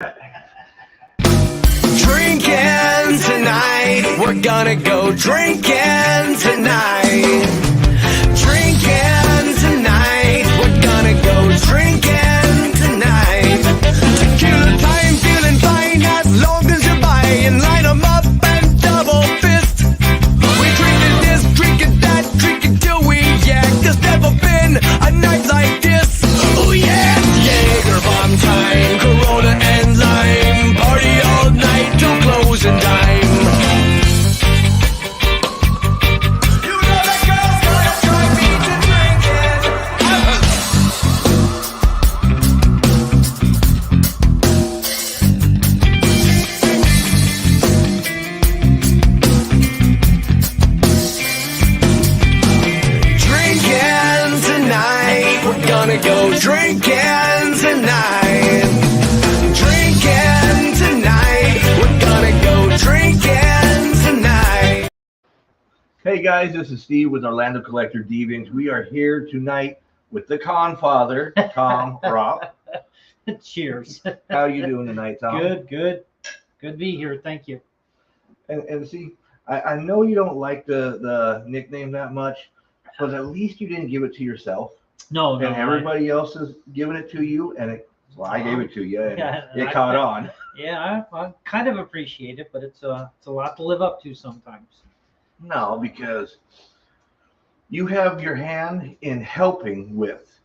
Drinking tonight, we're gonna go drinking tonight. Drinking tonight, we're gonna go drinking tonight. Tequila time, feeling fine as long as you're buying. Line 'em up and double fist. We drinking this, drinking that, drinking till we yak. There's never been a night like this. Oh yeah, Jaeger bomb time, Corona and lime. Party all night till closing time. You know that girl's gonna drive me to drinking. Drinking tonight, we're gonna go drinking tonight. Drinking tonight, we're gonna go drinking tonight. Hey guys, this is Steve with Orlando Collector Deviants. We are here tonight with the Confather, Tom Raupp. Cheers. How are you doing tonight, Tom? Good to be here. Thank you. And see, I know you don't like the nickname that much, but at least you didn't give it to yourself. No, And everybody else is giving it to you, and I gave it to you, and it caught on. Yeah, I kind of appreciate it, but it's a lot to live up to sometimes. No, because you have your hand in helping with,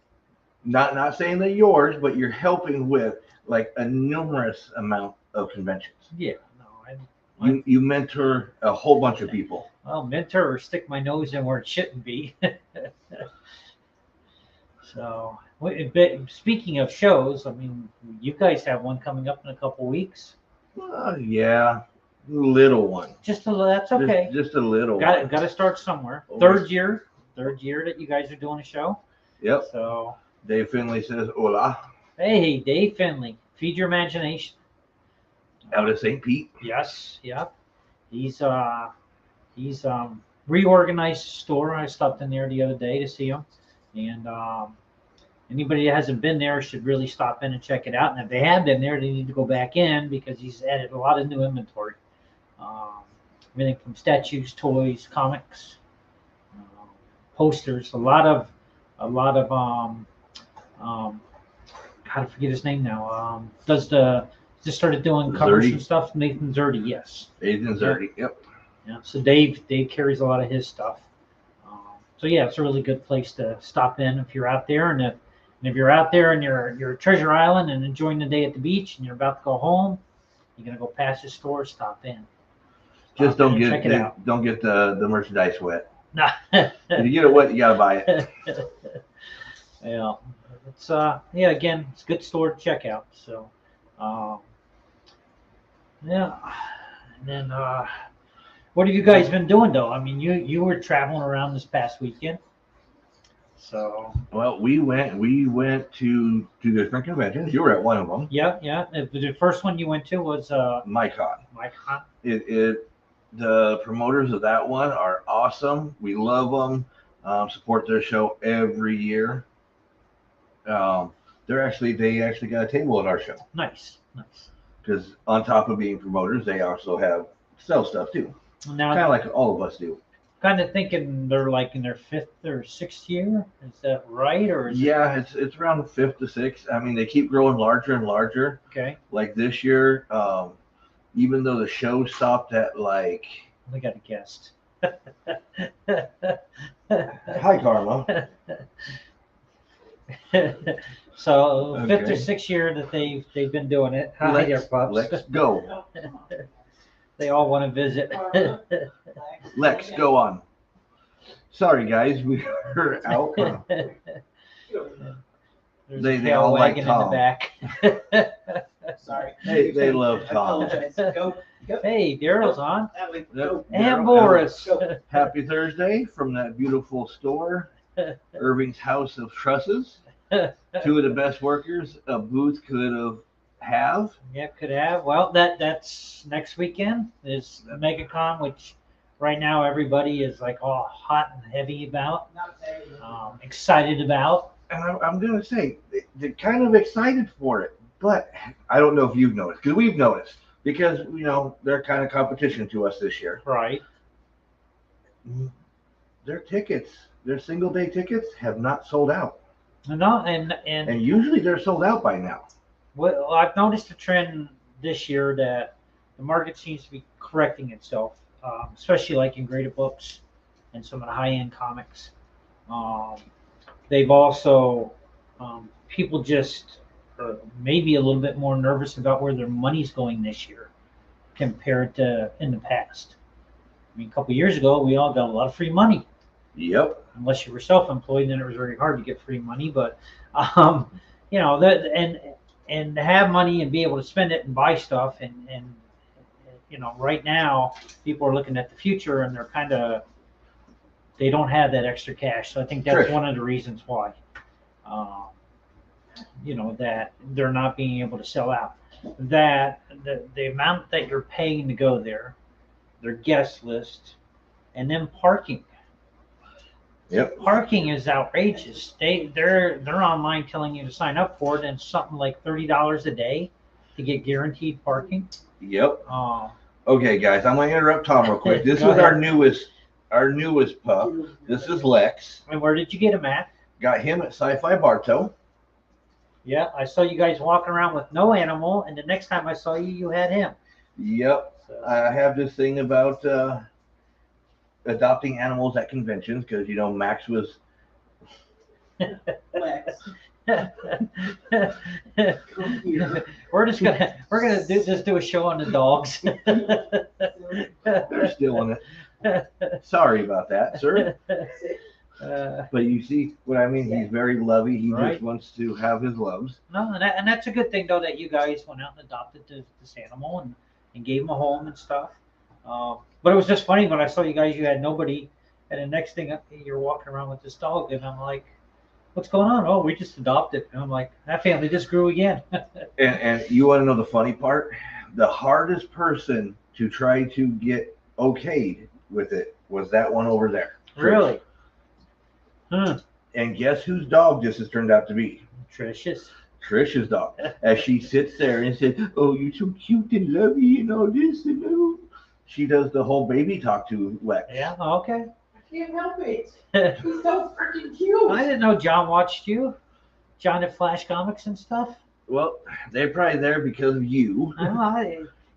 not saying they're yours, but you're helping with like a numerous amount of conventions. Yeah, no, You mentor a whole bunch of people. Well, mentor or stick my nose in where it shouldn't be. So, speaking of shows, I mean, you guys have one coming up in a couple weeks. Yeah, little one. That's okay. Just a little Got one. to start somewhere. Third year that you guys are doing a show. Yep. So Dave Finley says, "Hola." hey, Dave Finley, feed your imagination. Out of St. Pete. Yes, yep. He's reorganized the store. I stopped in there the other day to see him, and anybody that hasn't been there should really stop in and check it out. And if they have been there, they need to go back in because he's added a lot of new inventory. Everything from statues, toys, comics, posters. A lot of how to forget his name now. Just started doing covers and stuff. Nathan Zerdy, yes. Nathan Zerdy, yep. Yeah. So Dave carries a lot of his stuff. So yeah, it's a really good place to stop in if you're out there, and if you're out there and you're at Treasure Island and enjoying the day at the beach, and you're about to go home, you're gonna go past the store, stop in. Just don't get check it out. Don't get the merchandise wet. Nah. If you get it wet, you gotta buy it. Yeah, it's again, it's a good store to check out. So, yeah, and then what have you guys been doing though? I mean, you were traveling around this past weekend. So Well, we went to different conventions. You were at one of them. yeah. The first one you went to was MyCon. MyCon. The promoters of that one are awesome. We love them. Support their show every year. They actually got a table at our show. Nice. Because on top of being promoters, they also sell stuff too. Now, Kind of like all of us do. kind of thinking they're like in their 5th or 6th year. Is that right? Or is It's around the 5th to 6th. I mean, they keep growing larger and larger. okay. Like this year, even though the show stopped at like, We got a guest. hi Karma. So 5th or Okay. 6th year that they've been doing it. Hi there, pups. Let's go. They all want to visit. Lex, go on. Sorry guys, we were out. There's They a tail all like wagging Tom. in the back. Sorry. They love I Tom. apologize. Go. Hey, Daryl's on. Natalie, Yep. go. And Boris. Go. Happy Thursday from that beautiful store, Irving's House of Trusses. Two of the best workers a booth could have. Yeah, could have. Well, that's next weekend is MegaCon, which right now everybody is like all hot and heavy about, excited about. And I'm going to say, they're kind of excited for it, But I don't know if you've noticed, because we've noticed, because they're kind of competition to us this year. Right. Their tickets, their single day tickets, have not sold out, No, and usually they're sold out by now. well, I've noticed a trend this year that the market seems to be correcting itself, especially like in graded books and some of the high-end comics. They've also, people just are maybe a little bit more nervous about where their money's going this year compared to in the past. I mean, a couple of years ago, we all got a lot of free money. Yep. Unless you were self-employed, then it was very hard to get free money. But and to have money and be able to spend it and buy stuff, and right now people are looking at the future and they don't have that extra cash. So I think that's Sure. one of the reasons why, that they're not being able to sell out. That the amount that you're paying to go there, their guest list, and then parking. Yep. Parking is outrageous. They're online telling you to sign up for it, and it's something like $30 a day to get guaranteed parking. Yep. Okay, guys, I'm gonna interrupt Tom real quick. This is our newest pup. This is Lex. And where did you get him at? Got him at Sci-Fi Bartow. Yeah, I saw you guys walking around with no animal, and the next time I saw you, you had him. Yep. So, I have this thing about adopting animals at conventions, because Max was. Lex. we're gonna do a show on the dogs. They're still in it. Sorry about that, sir. But you see what I mean? He's very lovey. He Right. just wants to have his loves. No, and that's a good thing though, that you guys went out and adopted this animal and gave him a home and stuff. But it was just funny when I saw you guys. You had nobody, and the next thing you're walking around with this dog, and I'm like, "What's going on?" "Oh, we just adopted." And I'm like, "That family just grew again." And you want to know the funny part? The hardest person to try to get okayed with it was that one over there. Really? Hmm. And guess whose dog this has turned out to be? Trish's. Trisha's dog. As she sits there and says, "Oh, you're so cute and lovey and all this and oh." She does the whole baby talk to Lex. Yeah. Okay. I can't help it. I He's so freaking cute. didn't know John watched you. John at Flash Comics and stuff. Well, they're probably there because of you.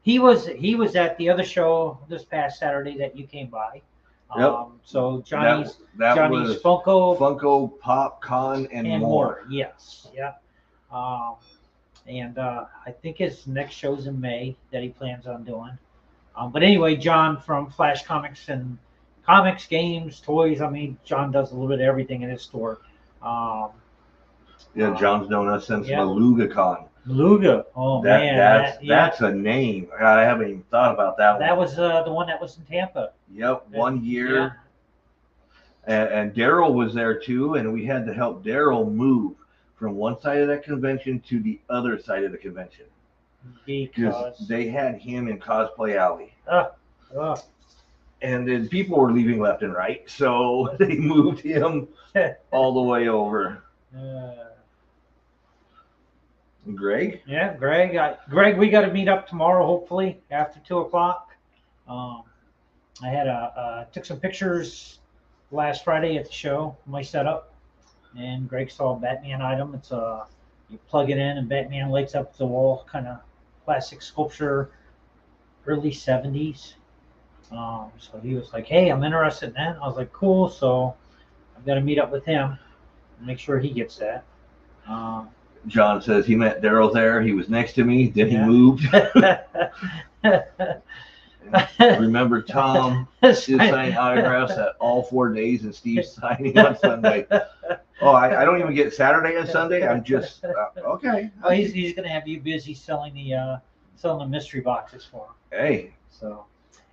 He was at the other show this past Saturday that you came by. Yep. So Johnny's That was Funko Pop Con and more. more. Yes. Yeah. And I think his next show's in May that he plans on doing. But anyway, John from Flash Comics and comics, games, toys. I mean, John does a little bit of everything in his store. Yeah, John's known us since Yeah. MalugaCon. Beluga. Oh man, That's a name. God, I haven't even thought about that one. that was the one that was in Tampa. Yep, 1 year. And Daryl was there too, and we had to help Daryl move from one side of that convention to the other side of the convention. Because they had him in Cosplay Alley. uh, And then people were leaving left and right, so they moved him all the way over. Greg? Yeah, Greg, we got to meet up tomorrow, hopefully after 2:00. I had took some pictures last Friday at the show, my setup, and Greg saw a Batman item. It's you plug it in and Batman lights up the wall, kind of classic sculpture, early 70s. So he was like, "Hey, I'm interested in that." I was like, "Cool." So I've got to meet up with him and make sure he gets that. John says he met Daryl there. He was next to me. Then he Yeah. moved. Remember Tom is signing autographs at all 4 days, and Steve's signing on Sunday. Oh, I don't even get Saturday and Sunday. I'm just okay. Oh, he's gonna have you busy selling the mystery boxes for him. Hey, So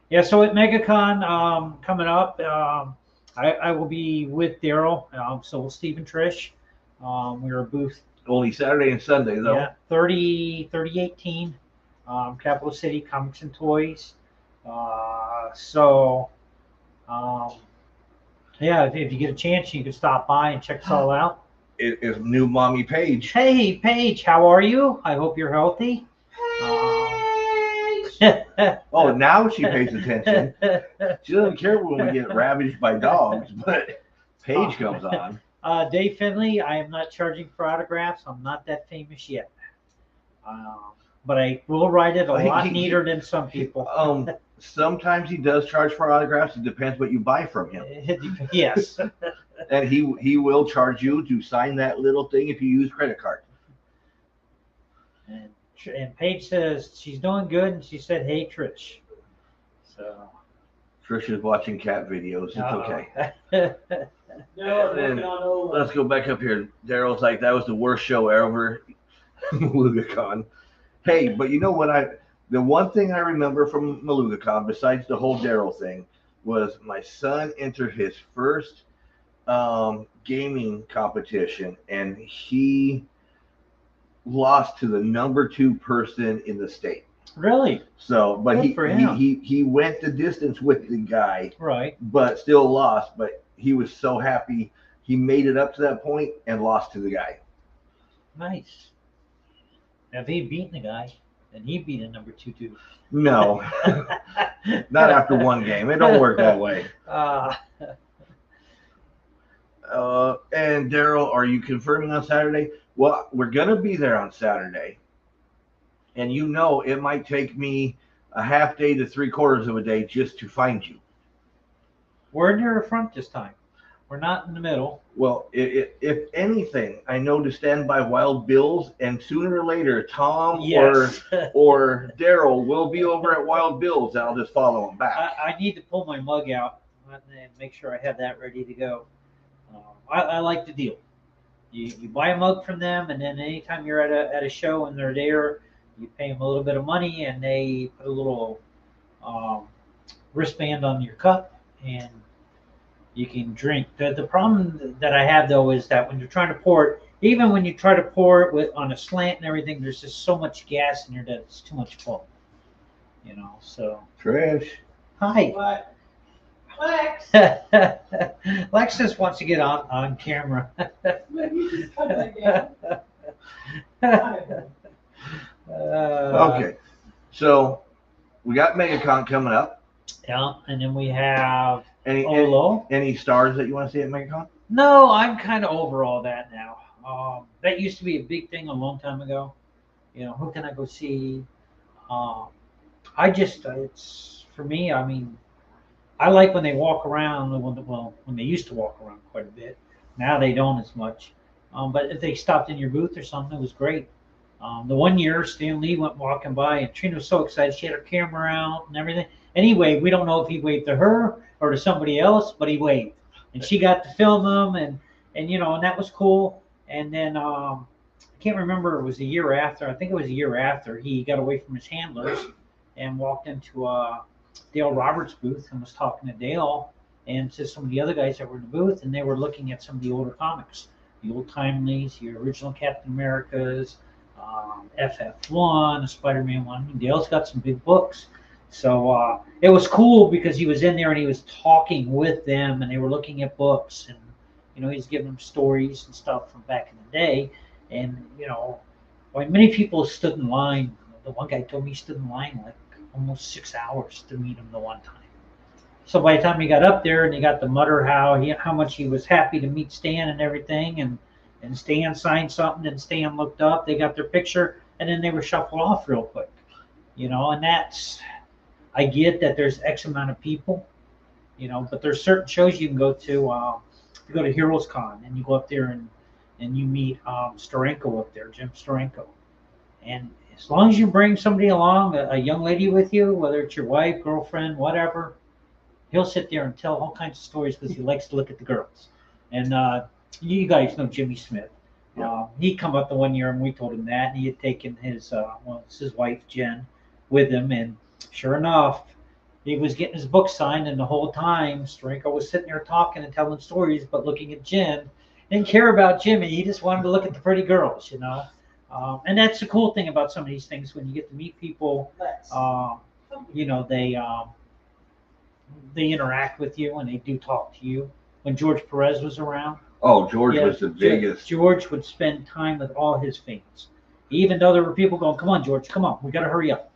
yeah, so at MegaCon coming up, I will be with Daryl. So will Steve and Trish. We're a booth. only Saturday and Sunday though. Yeah, 3018, Capital City Comics and Toys. Yeah, if you get a chance, you can stop by and check us all out. is new mommy Paige. Hey, Paige, how are you? I hope you're healthy. Oh, now she pays attention. She doesn't care when we get ravaged by dogs, but Paige comes on. Dave Finley, I am not charging for autographs. I'm not that famous yet. But I will write it a lot neater than some people. Sometimes he does charge for autographs. It depends what you buy from him. Yes. And he will charge you to sign that little thing if you use credit card. And Paige says she's doing good, and she said, "Hey, Trish." So Trish is watching cat videos. It's okay. No, I'm And working on Ola. let's go back up here. Daryl's like, that was the worst show ever. MalugaCon. Hey, but you know what? The one thing I remember from MalugaCon, besides the whole Daryl thing, was my son entered his first gaming competition, and he lost to the number 2 person in the state. Really? So, but Good for him. he went the distance with the guy, Right. but still lost. But he was so happy he made it up to that point and lost to the guy. Nice. Now, if he'd beaten the guy, then he'd be the number 2 too. No, not after one game. It don't work that way. And Daryl, are you confirming on Saturday? Well, we're gonna be there on Saturday, and you know it might take me a half day to 3/4 of a day just to find you. We're near the front this time. We're not in the middle. Well, if anything, I know to stand by Wild Bill's, and sooner or later, Tom Yes. or Daryl will be over at Wild Bill's, and I'll just follow them back. I need to pull my mug out and make sure I have that ready to go. I like the deal. You buy a mug from them, and then anytime you're at a show and they're there, you pay them a little bit of money, and they put a little wristband on your cup, and you can drink. The problem that I have, though, is that when you're trying to pour it, even when you try to pour it on a slant and everything, there's just so much gas in there that it's too much fun. You know, so. Trish. Hi. What? Lex, Lex just wants to get on camera. will you just come again? Okay, so we got MegaCon coming up. Yeah, and then we have Any Olo. any stars that you want to see at MegaCon? No, I'm kind of over all that now. That used to be a big thing a long time ago. You know, who can I go see? It's for me. I mean, I like when they walk around. When they used to walk around quite a bit. Now they don't as much. But if they stopped in your booth or something, it was great. The one year Stan Lee went walking by, and Trina was so excited. She had her camera out and everything. Anyway, we don't know if he waved to her or to somebody else, but he waved, and she got to film him, and you know, and that was cool. And then I can't remember. It was a year after. I think it was a year after he got away from his handlers and walked into Dale Roberts' booth and was talking to Dale and to some of the other guys that were in the booth, and they were looking at some of the older comics, the old Timelies, the original Captain Americas, FF1, Spider-Man 1. I mean, Dale's got some big books. So it was cool because he was in there and he was talking with them, and they were looking at books, and you know, he's giving them stories and stuff from back in the day. And you know, like many people stood in line. The one guy told me he stood in line like almost 6 hours to meet him the one time. So by the time he got up there and he got to mutter how much he was happy to meet Stan and everything, and Stan signed something, and Stan looked up, they got their picture, and then they were shuffled off real quick. You know, and I get that there's X amount of people, you know, but there's certain shows you can go to. You go to Heroes Con and you go up there and you meet Steranko up there, Jim Steranko. And as long as you bring somebody along, a young lady with you, whether it's your wife, girlfriend, whatever, he'll sit there and tell all kinds of stories because he likes to look at the girls. And you guys know Jimmy Smith. Yeah. He come up the one year and we told him that, and he had taken his wife Jen with him, and sure enough, he was getting his book signed, and the whole time Steranko was sitting there talking and telling stories, but looking at Jen. Didn't care about Jimmy. He just wanted to look at the pretty girls, you know. And that's the cool thing about some of these things, when you get to meet people. You know, they interact with you and they do talk to you. When George Perez was around, of Oh, George Yeah, was the biggest. George would spend time with all his fans, even though there were people going, "Come on, George, come on, we got to hurry up."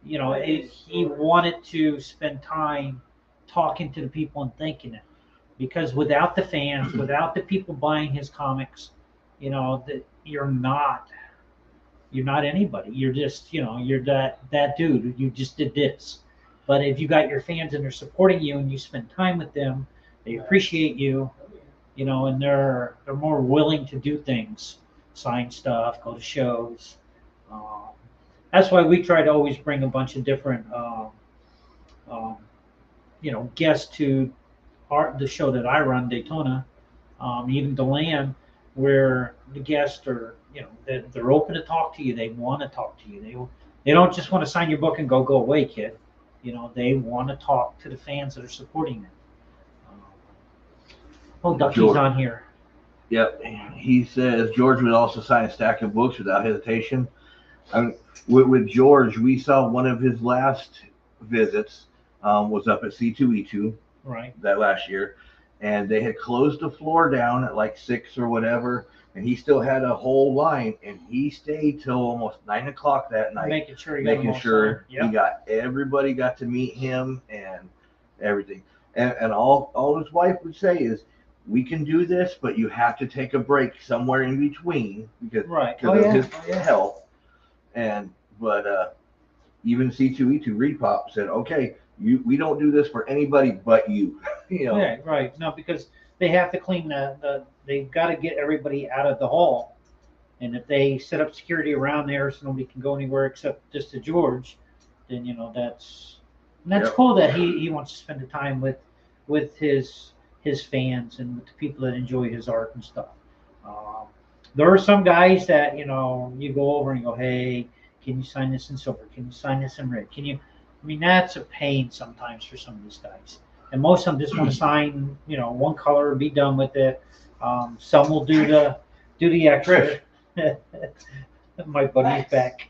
He wanted to spend time talking to the people and thanking them, because without the fans, without the people buying his comics, that you're not anybody. You're just, you're that dude. You just did this. But if you got your fans and they're supporting you and you spend time with them, they appreciate you, and they're more willing to do things, sign stuff, go to shows. Um, that's why we try to always bring a bunch of different, um, guests to the show that I run, Daytona, even DeLand, where the guests are, they're open to talk to you. They want to talk to you. They don't just want to sign your book and go away, kid. They want to talk to the fans that are supporting them. Oh, Ducky's George. on here. Yep. He says George would also sign a stack of books without hesitation. With George, we saw one of his last visits was up at C2E2 Right. that last year, and they had closed the floor down at like 6 or whatever, and he still had a whole line, and he stayed till almost 9 o'clock that night, Making sure he got everybody got to meet him and everything. And all his wife would say is, we can do this, but you have to take a break somewhere in between because of his health. But even C2E2 Repop said, okay, we don't do this for anybody but you. Yeah, right. No, because they have to clean they've got to get everybody out of the hall. And if they set up security around there so nobody can go anywhere except just to George, then that's cool that he wants to spend the time with his fans and with the people that enjoy his art and stuff. There are some guys that you go over and go, hey, can you sign this in silver? Can you sign this in red? That's a pain sometimes for some of these guys. And most of them just want to sign, one color and be done with it. Some will do the extra. My buddy's back.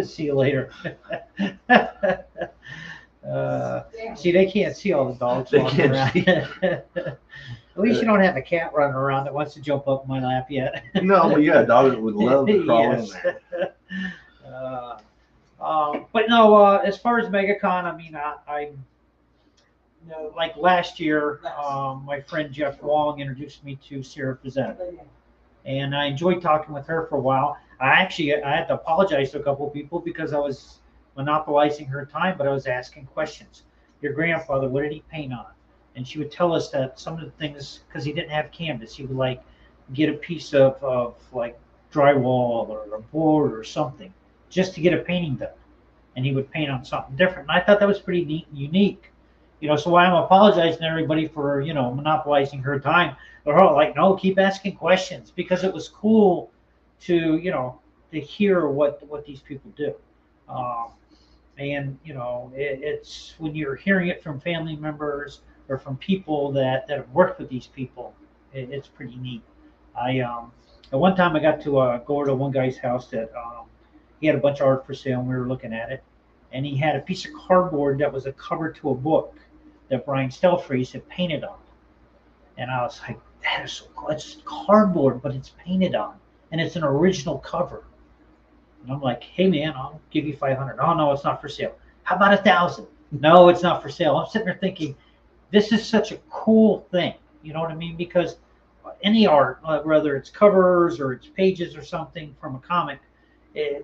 See you later. See, they can't see all the dogs walking around. At least you don't have a cat running around that wants to jump up in my lap yet. No, but yeah, dogs would love to crawl in there. But no, as far as MegaCon, I like last year, my friend Jeff Wong introduced me to Sarah Fazette, and I enjoyed talking with her for a while. I had to apologize to a couple of people because I was monopolizing her time, but I was asking questions. Your grandfather, what did he paint on? And she would tell us that some of the things, because he didn't have canvas, he would get a piece of like drywall or a board or something just to get a painting done. And he would paint on something different. And I thought that was pretty neat and unique. So I'm apologizing to everybody for, monopolizing her time. They're all like, no, keep asking questions, because it was cool to, to hear what these people do. It's when you're hearing it from family members or from people that have worked with these people, it's pretty neat. At one time I got to go over to one guy's house that he had a bunch of art for sale, and we were looking at it, and he had a piece of cardboard that was a cover to a book that Brian Stelfreeze had painted on. And I was like, that is so cool. It's cardboard, but it's painted on, and it's an original cover. And I'm like, hey man, I'll give you $500. Oh no, it's not for sale. How about $1,000? No, it's not for sale. I'm sitting there thinking, this is such a cool thing. You know what I mean? Because any art, whether it's covers or it's pages or something from a comic,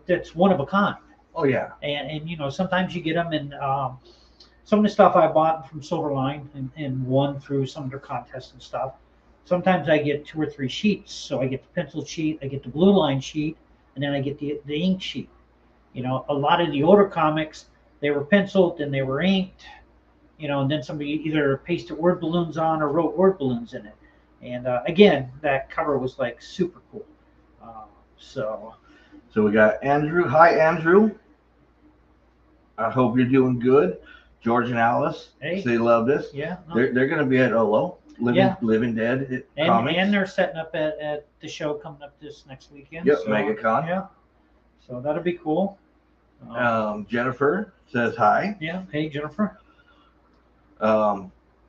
that's one of a kind. Oh yeah. And sometimes you get them in some of the stuff I bought from Silverline and won through some of their contests and stuff. Sometimes I get 2 or 3 sheets. So I get the pencil sheet, I get the blue line sheet, and then I get the ink sheet. A lot of the older comics, they were penciled and they were inked, and then somebody either pasted word balloons on or wrote word balloons in it. And again, that cover was like super cool. So we got Andrew. Hi, Andrew. I hope you're doing good. George and Alice, Hey. they love this. Yeah. No. They're going to be at Olo, Living Dead Comics. And they're setting up at the show coming up this next weekend. Yep, so, MegaCon. Yeah. So that'll be cool. Jennifer says hi. Yeah. Hey, Jennifer.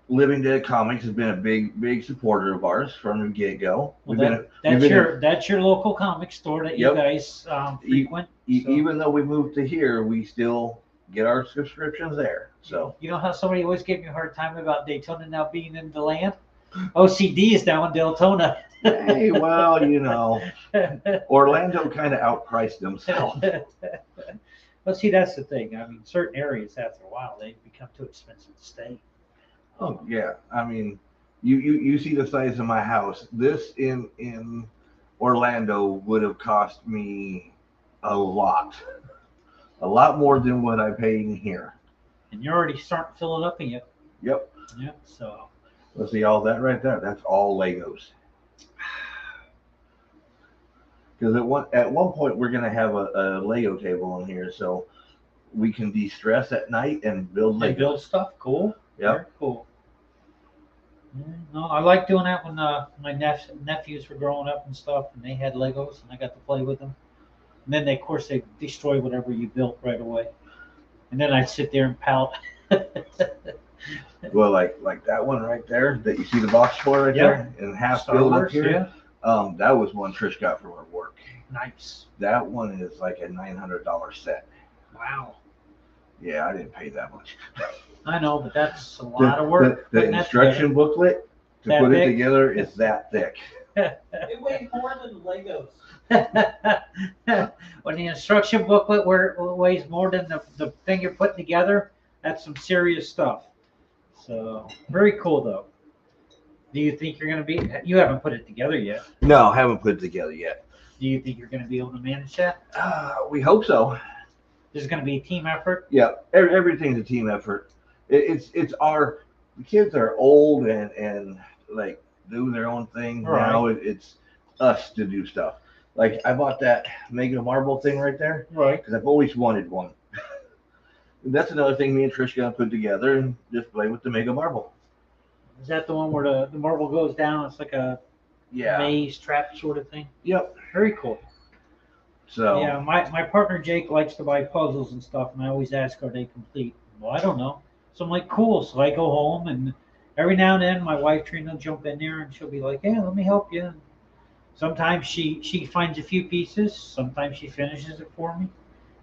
Living Dead Comics has been a big supporter of ours from the get-go. Well, that's your local comic store that you Yep. guys frequent. So, Even though we moved to here, we still get our subscriptions there. So you know how somebody always gave me a hard time about Daytona now being in DeLand? O.C.D is now in Deltona. hey, well, Orlando kind of outpriced themselves. Well, see, that's the thing. I mean, certain areas after a while they become too expensive to stay. Oh yeah, I mean, you see the size of my house. This in Orlando would have cost me a lot more than what I'm paying here. And you're already starting to fill it up again. Yep. Yeah. So. Let's see all that right there. That's all Legos. Because at one point we're gonna have a Lego table in here, so we can de-stress at night and build Legos. And build stuff. Cool. Yep. Very cool. Yeah, no, I like doing that when my nephews were growing up and stuff, and they had Legos, and I got to play with them. And then, of course, they destroy whatever you built right away. And then I'd sit there and pout. Well, like that one right there that you see the box for right there, and half Star built up Wars, here. yeah. That was one Trish got from her work. Nice. That one is like a $900 set. Wow. Yeah, I didn't pay that much. I know, but that's a lot of work. The putting that instruction booklet to That put it thick? together is that thick. It weighs more than Legos. together. When the instruction booklet weighs more than the thing you're putting together, that's some serious stuff. So, very cool, though. Do you think you're going to be, you haven't put it together yet. No, haven't put it together yet. Do you think you're going to be able to manage that? We hope so. This is going to be a team effort? Yeah, everything's a team effort. The kids are old and like do their own thing. Right. Now it's us to do stuff. Like I bought that Mega Marble thing right there Right. because I've always wanted one. That's another thing me and Trish gonna put together and just play with the Mega Marble. Is that the one where the marble goes down? It's like a Yeah. maze trap sort of thing? Yep. Very cool. So Yeah, my partner Jake likes to buy puzzles and stuff, and I always ask, are they complete? Well, I don't know. So I'm like, cool. So I go home, and every now and then my wife Trina will jump in there, and she'll be like, hey, let me help you. And sometimes she finds a few pieces. Sometimes she finishes it for me.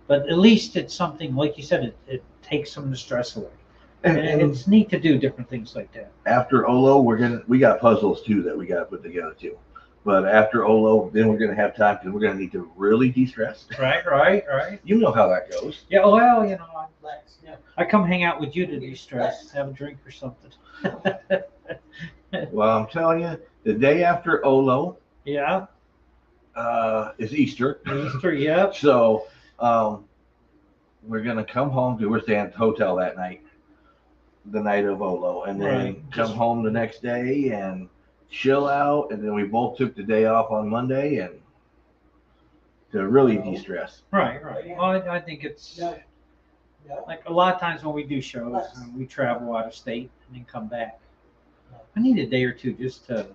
But at least it's something, like you said, it takes some of the stress away. And it's neat to do different things like that. after Olo, we got puzzles too that we got to put together too. But after Olo, then we're gonna have time because we're gonna need to really de-stress. Right. You know how that goes. Yeah, well, you know, Lex, yeah. I come hang out with you to de-stress, have a drink or something. Well, I'm telling you, the day after Olo Yeah, is Easter. Easter, yep. So we're gonna come home because we're staying at the hotel that night, the night of Olo, and then Right. come Just- home the next day and chill out. And then we both took the day off on Monday and to really de-stress. Right. Well, I think it's No. No. like a lot of times when we do shows, we travel out of state and then come back. I need a day or two just to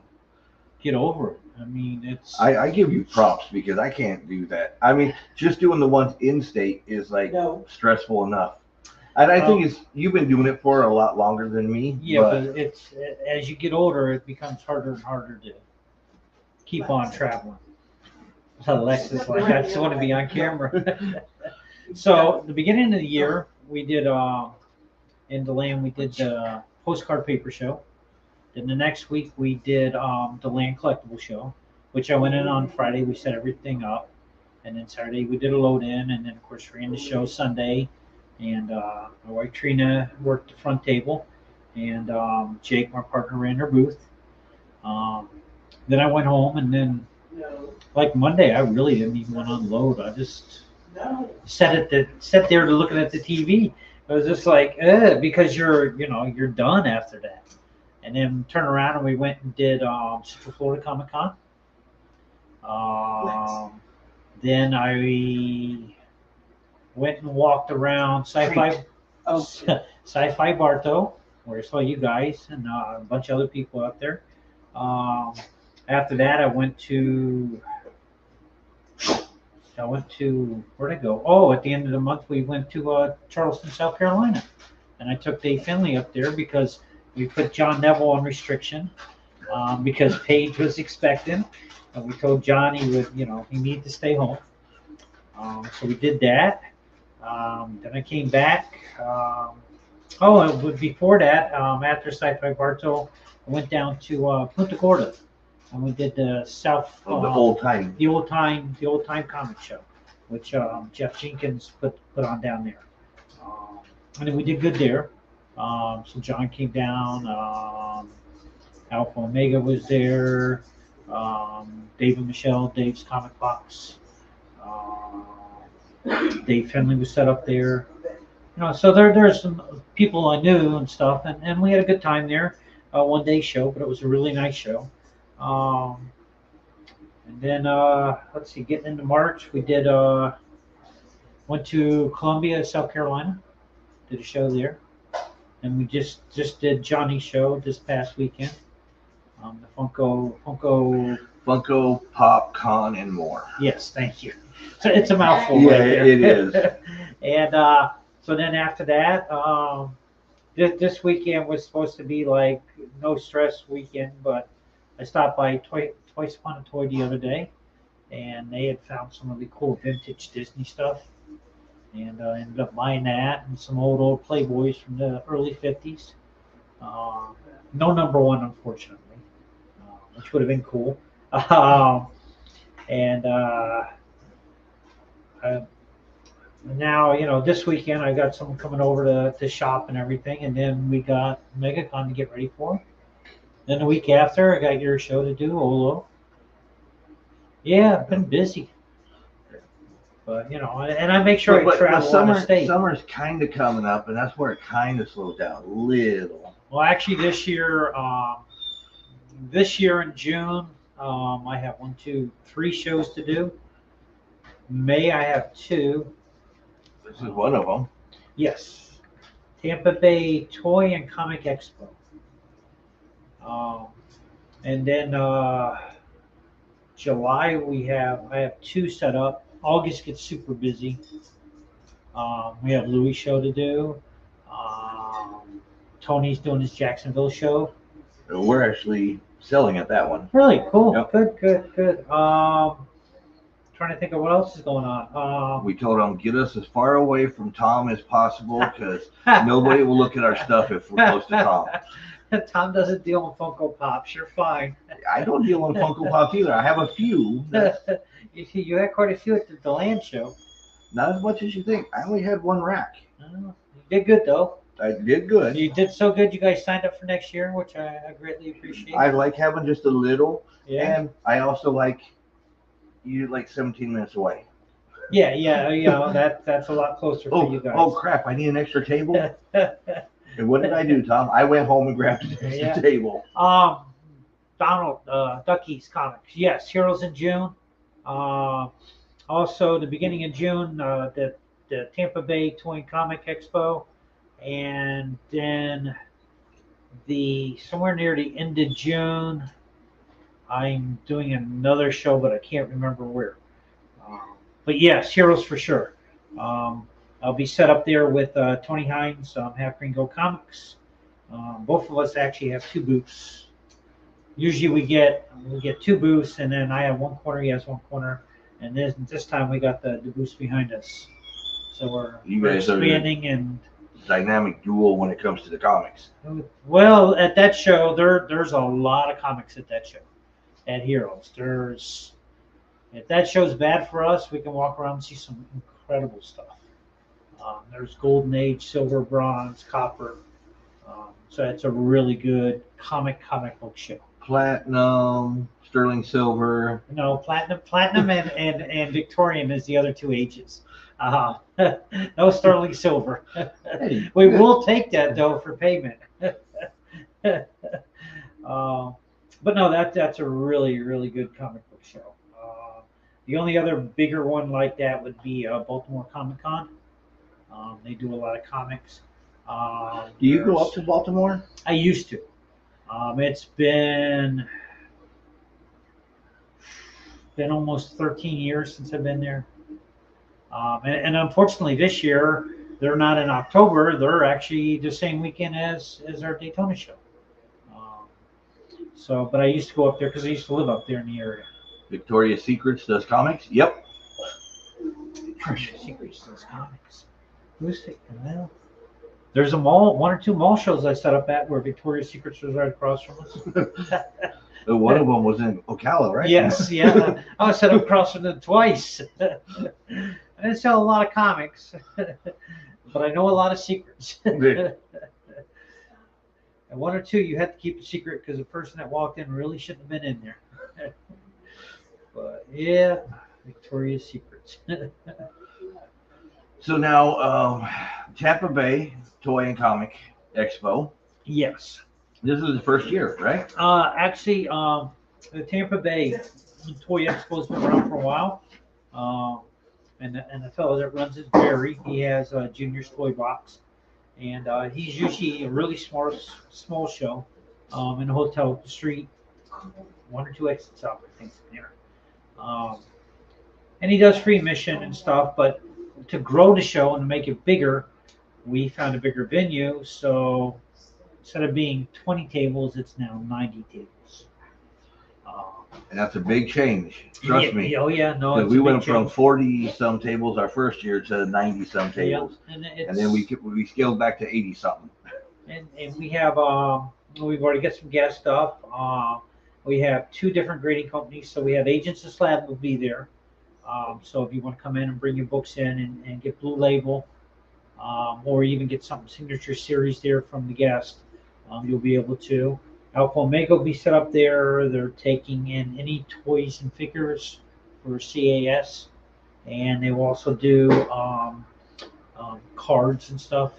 get over it. I mean, it's I give you props because I can't do that. I mean, just doing the ones in state is like No. stressful enough. And I think you've been doing it for a lot longer than me. yeah, but it's as you get older, it becomes harder and harder to keep on traveling. Alexis, like I just want to be on camera. So the beginning of the year, we did in DeLand, we did the postcard paper show. Then the next week we did the Land Collectible Show, which I went in on Friday. We set everything up, and then Saturday we did a load in, and then of course ran the show Sunday. And my wife Trina worked the front table, and Jake, my partner, ran her booth. Then I went home, and then No. like Monday, I really didn't even want to unload. I just No. sat there to looking at the TV. It was just like, because you're done after that. And then turn around and we went and did Central Florida Comic Con. Then I went and walked around Sci-Fi Oh. Sci-Fi Bartow, where I saw you guys and a bunch of other people out there. After that, I went to where'd I go? Oh, at the end of the month, we went to Charleston, South Carolina, and I took Dave Finley up there because We put John Neville on restriction because Paige was expecting, and we told John he would, he needed to stay home. So we did that. Then I came back. Before that, after Sci-Fi Bartow, I went down to Punta Gorda, and we did the South, the old time. the old time comic show, which Jeff Jenkins put on down there. And then we did good there. So John came down. Alpha Omega was there. Dave and Michelle, Dave's Comic Box. Dave Finley was set up there. So there's some people I knew and stuff, and we had a good time there. One day show, but it was a really nice show. And then let's see, getting into March, we did went to Columbia, South Carolina, did a show there, and we just did Johnny's show this past weekend. The Funko Pop Con and more. Yes, thank you. So it's a mouthful. Yeah, right there. it is. And so then after that, this weekend was supposed to be like no stress weekend, but I stopped by Twice Upon a Toy the other day, and they had found some really cool vintage Disney stuff, and ended up buying that and some old Playboys from the early 50s. No number one, unfortunately, which would have been cool. Now, this weekend I got someone coming over to shop and everything, and then we got MegaCon to get ready for. Then the week after, I got your show to do, Olo. Yeah, I've been busy. But, and I make sure I travel out of state. Summer's kind of coming up, and that's where it kind of slows down a little. Well, actually, this year in June, I have 3 shows to do. May, I have 2. This is one of them. Yes. Tampa Bay Toy and Comic Expo. And then July I have 2 set up. August gets super busy. We have Louis' show to do. Tony's doing his Jacksonville show. We're actually selling at that one. Really cool. Yep. Good. Trying to think of what else is going on. We told them get us as far away from Tom as possible because nobody will look at our stuff if we're close to Tom. Tom doesn't deal in Funko Pops. You're fine. I don't deal in Funko Pops either. I have a few. You had quite a few at the land show. Not as much as you think. I only had 1 rack. You did good, though. I did good. You did so good. You guys signed up for next year, which I greatly appreciate. I like having just a little, Yeah. and I also like you 17 minutes away. Yeah. That's a lot closer for you guys. Oh crap! I need an extra table. And what did I do, Tom? I went home and grabbed an extra table. Donald Ducky's Comics. Yes, Heroes in June. Also, the beginning of June, the Tampa Bay Toy and Comic Expo, and then somewhere near the end of June, I'm doing another show, but I can't remember where. But yes, Heroes for sure. I'll be set up there with Tony Hines, Half Green Go Comics. Both of us actually have 2 booths. Usually we get 2 booths, and then I have 1 corner, he has 1 corner, and this time we got the booths behind us. So we're expanding and dynamic duo when it comes to the comics. Well, at that show, there's a lot of comics at that show. At Heroes, if that show's bad for us, we can walk around and see some incredible stuff. There's Golden Age, Silver, Bronze, Copper. So it's a really good comic book show. Platinum, Sterling Silver. No, Platinum and Victorian is the other 2 ages. No Sterling Silver. We will take that though for payment. But no, that's a really, really good comic book show. The only other bigger one like that would be Baltimore Comic Con. They do a lot of comics. Do you go up to Baltimore? I used to. It's been almost 13 years since I've been there. And unfortunately this year, they're not in October. They're actually the same weekend as our Daytona show. So, but I used to go up there because I used to live up there in the area. Victoria's Secrets does comics. Yep. Secrets does comics. Who's taking well? There's a mall, one or two mall shows I set up at where Victoria's Secrets was right across from us. One of them was in Ocala, right? Yes, yeah. I was set up across from them twice. I didn't sell a lot of comics, but I know a lot of secrets. And one or two you had to keep a secret because the person that walked in really shouldn't have been in there. But yeah, Victoria's Secrets. So now, Tampa Bay Toy and Comic Expo. Yes. This is the first year, right? Actually, the Tampa Bay Toy Expo's been around for a while. And the fellow that runs it, Barry, he has a Junior's Toy Box. And he's usually a really small show in a hotel up the street, one or two exits up, I think, from there. And he does free admission and stuff, but to grow the show and to make it bigger, we found a bigger venue. So instead of being 20 tables, it's now 90 tables. And that's a big change. Trust me. Oh yeah, no. 'Cause It's we a big went from change. 40 some tables our first year to 90 some tables, Yeah, and then we scaled back to 80 something. and we have we've already got some gas stuff. We have two different grading companies. So we have Agents of Slab will be there. So if you want to come in and bring your books in and get Blue Label, or even get something signature series there from the guest, you'll be able to. Alpha Omega will be set up there. They're taking in any toys and figures for CAS, and they will also do cards and stuff.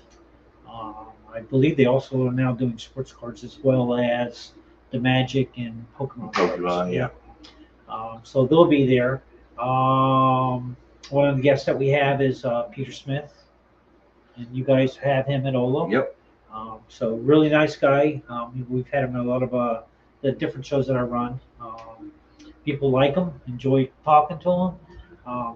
I believe they also are now doing sports cards as well as the Magic and Pokemon cards. Yeah. So they'll be there. One of the guests that we have is Peter Smith, and you guys have him at Olo. Yep. So really nice guy. We've had him at a lot of the different shows that I run. People like him, enjoy talking to him.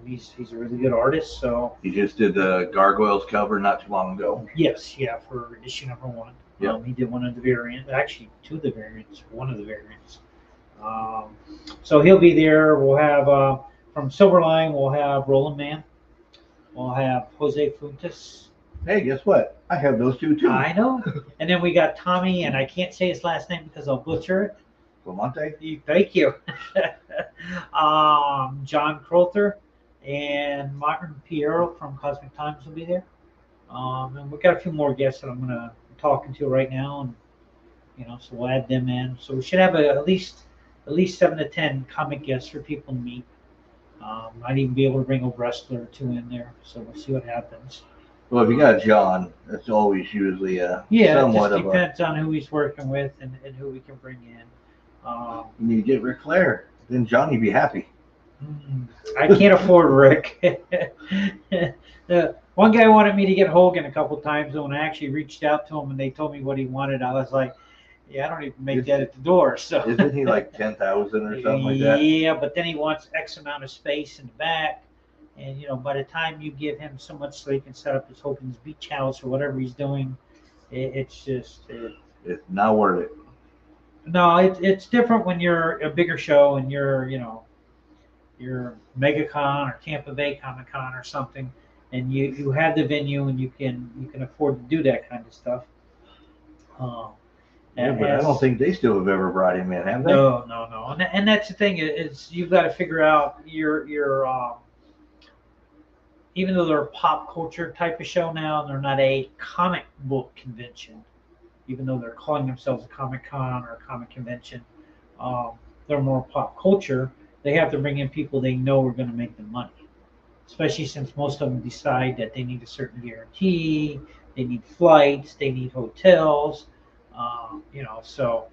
He's a really good artist. So He just did the Gargoyles cover not too long ago. yes, yeah, for issue number 1. Yep. He did one of the variants, actually two of the variants, one of the variants. So he'll be there. We'll have from Silverline, we'll have Roland Man. We'll have Jose Fuentes. Hey, guess what? I have those two too. I know. And then we got Tommy, and I can't say his last name because I'll butcher it. Clemente? Thank you. John Crowther and Martin Piero from Cosmic Times will be there. And we've got a few more guests that I'm talking to right now, and so we'll add them in. So we should have at least 7 to 10 comic guests for people to meet. Might even be able to bring a wrestler or two in there. So we'll see what happens. Well, if you got John, that's always usually Yeah, it somewhat just of a. depends on who he's working with and who we can bring in. When you get Ric Flair, then Johnny be happy. I can't afford Rick. One guy wanted me to get Hogan a couple times, and when I actually reached out to him and they told me what he wanted, I was like, yeah, I don't even make that at the door. So Isn't he like 10,000 or something like that? Yeah, but then he wants X amount of space in the back. And, by the time you give him so much so he can set up his Hogan's Beach House or whatever he's doing, it's just... It's not worth it. No, it's different when you're a bigger show and you're MegaCon or Tampa Bay Comic Con or something, and you have the venue and you can afford to do that kind of stuff. Yeah, but I don't think they still have ever brought him in, have they? No. And that's the thing is you've got to figure out your even though they're a pop culture type of show now, they're not a comic book convention. Even though they're calling themselves a Comic Con or a comic convention, they're more pop culture. They have to bring in people they know are going to make them money, especially since most of them decide that they need a certain guarantee, they need flights, they need hotels, so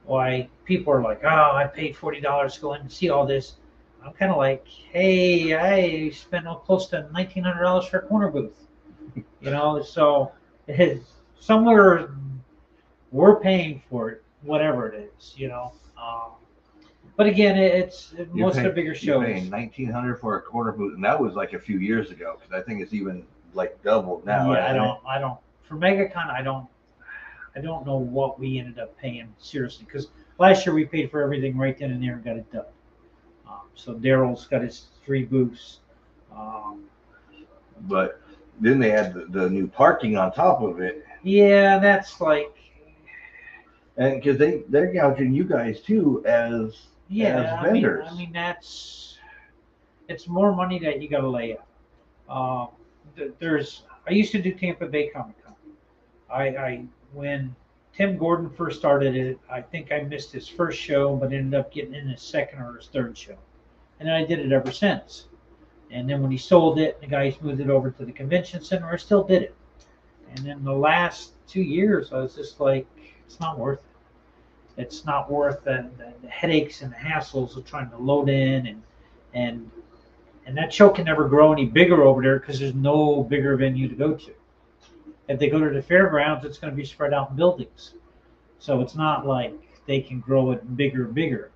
why people are like, oh, I paid $40 to go in and see all this. I'm kind of like, hey, I spent close to $1,900 for a corner booth, so it's somewhere we're paying for it, whatever it is, But again, it's most of the bigger shows. You're paying $1,900 for a corner booth, and that was like a few years ago, because I think it's even like doubled now. Yeah, I don't. For MegaCon, I don't know what we ended up paying seriously, because Last year we paid for everything right then and there and got it done. So Daryl's got his 3 booths. But then they had the new parking on top of it, Yeah, that's like, and because they're gouging you guys too as yeah, vendors. I mean it's more money that you got to lay out. I used to do Tampa Bay Comic Con. When Tim Gordon first started it, I think I missed his first show, but ended up getting in his second or his third show, and then I did it ever since. And then when he sold it, the guys moved it over to the convention center. I still did it, and then the last 2 years, I was just like, it's not worth it. It's not worth the headaches and the hassles of trying to load in and that show can never grow any bigger over there because there's no bigger venue to go to. If they go to the fairgrounds, it's going to be spread out in buildings. So it's not like they can grow it bigger and bigger.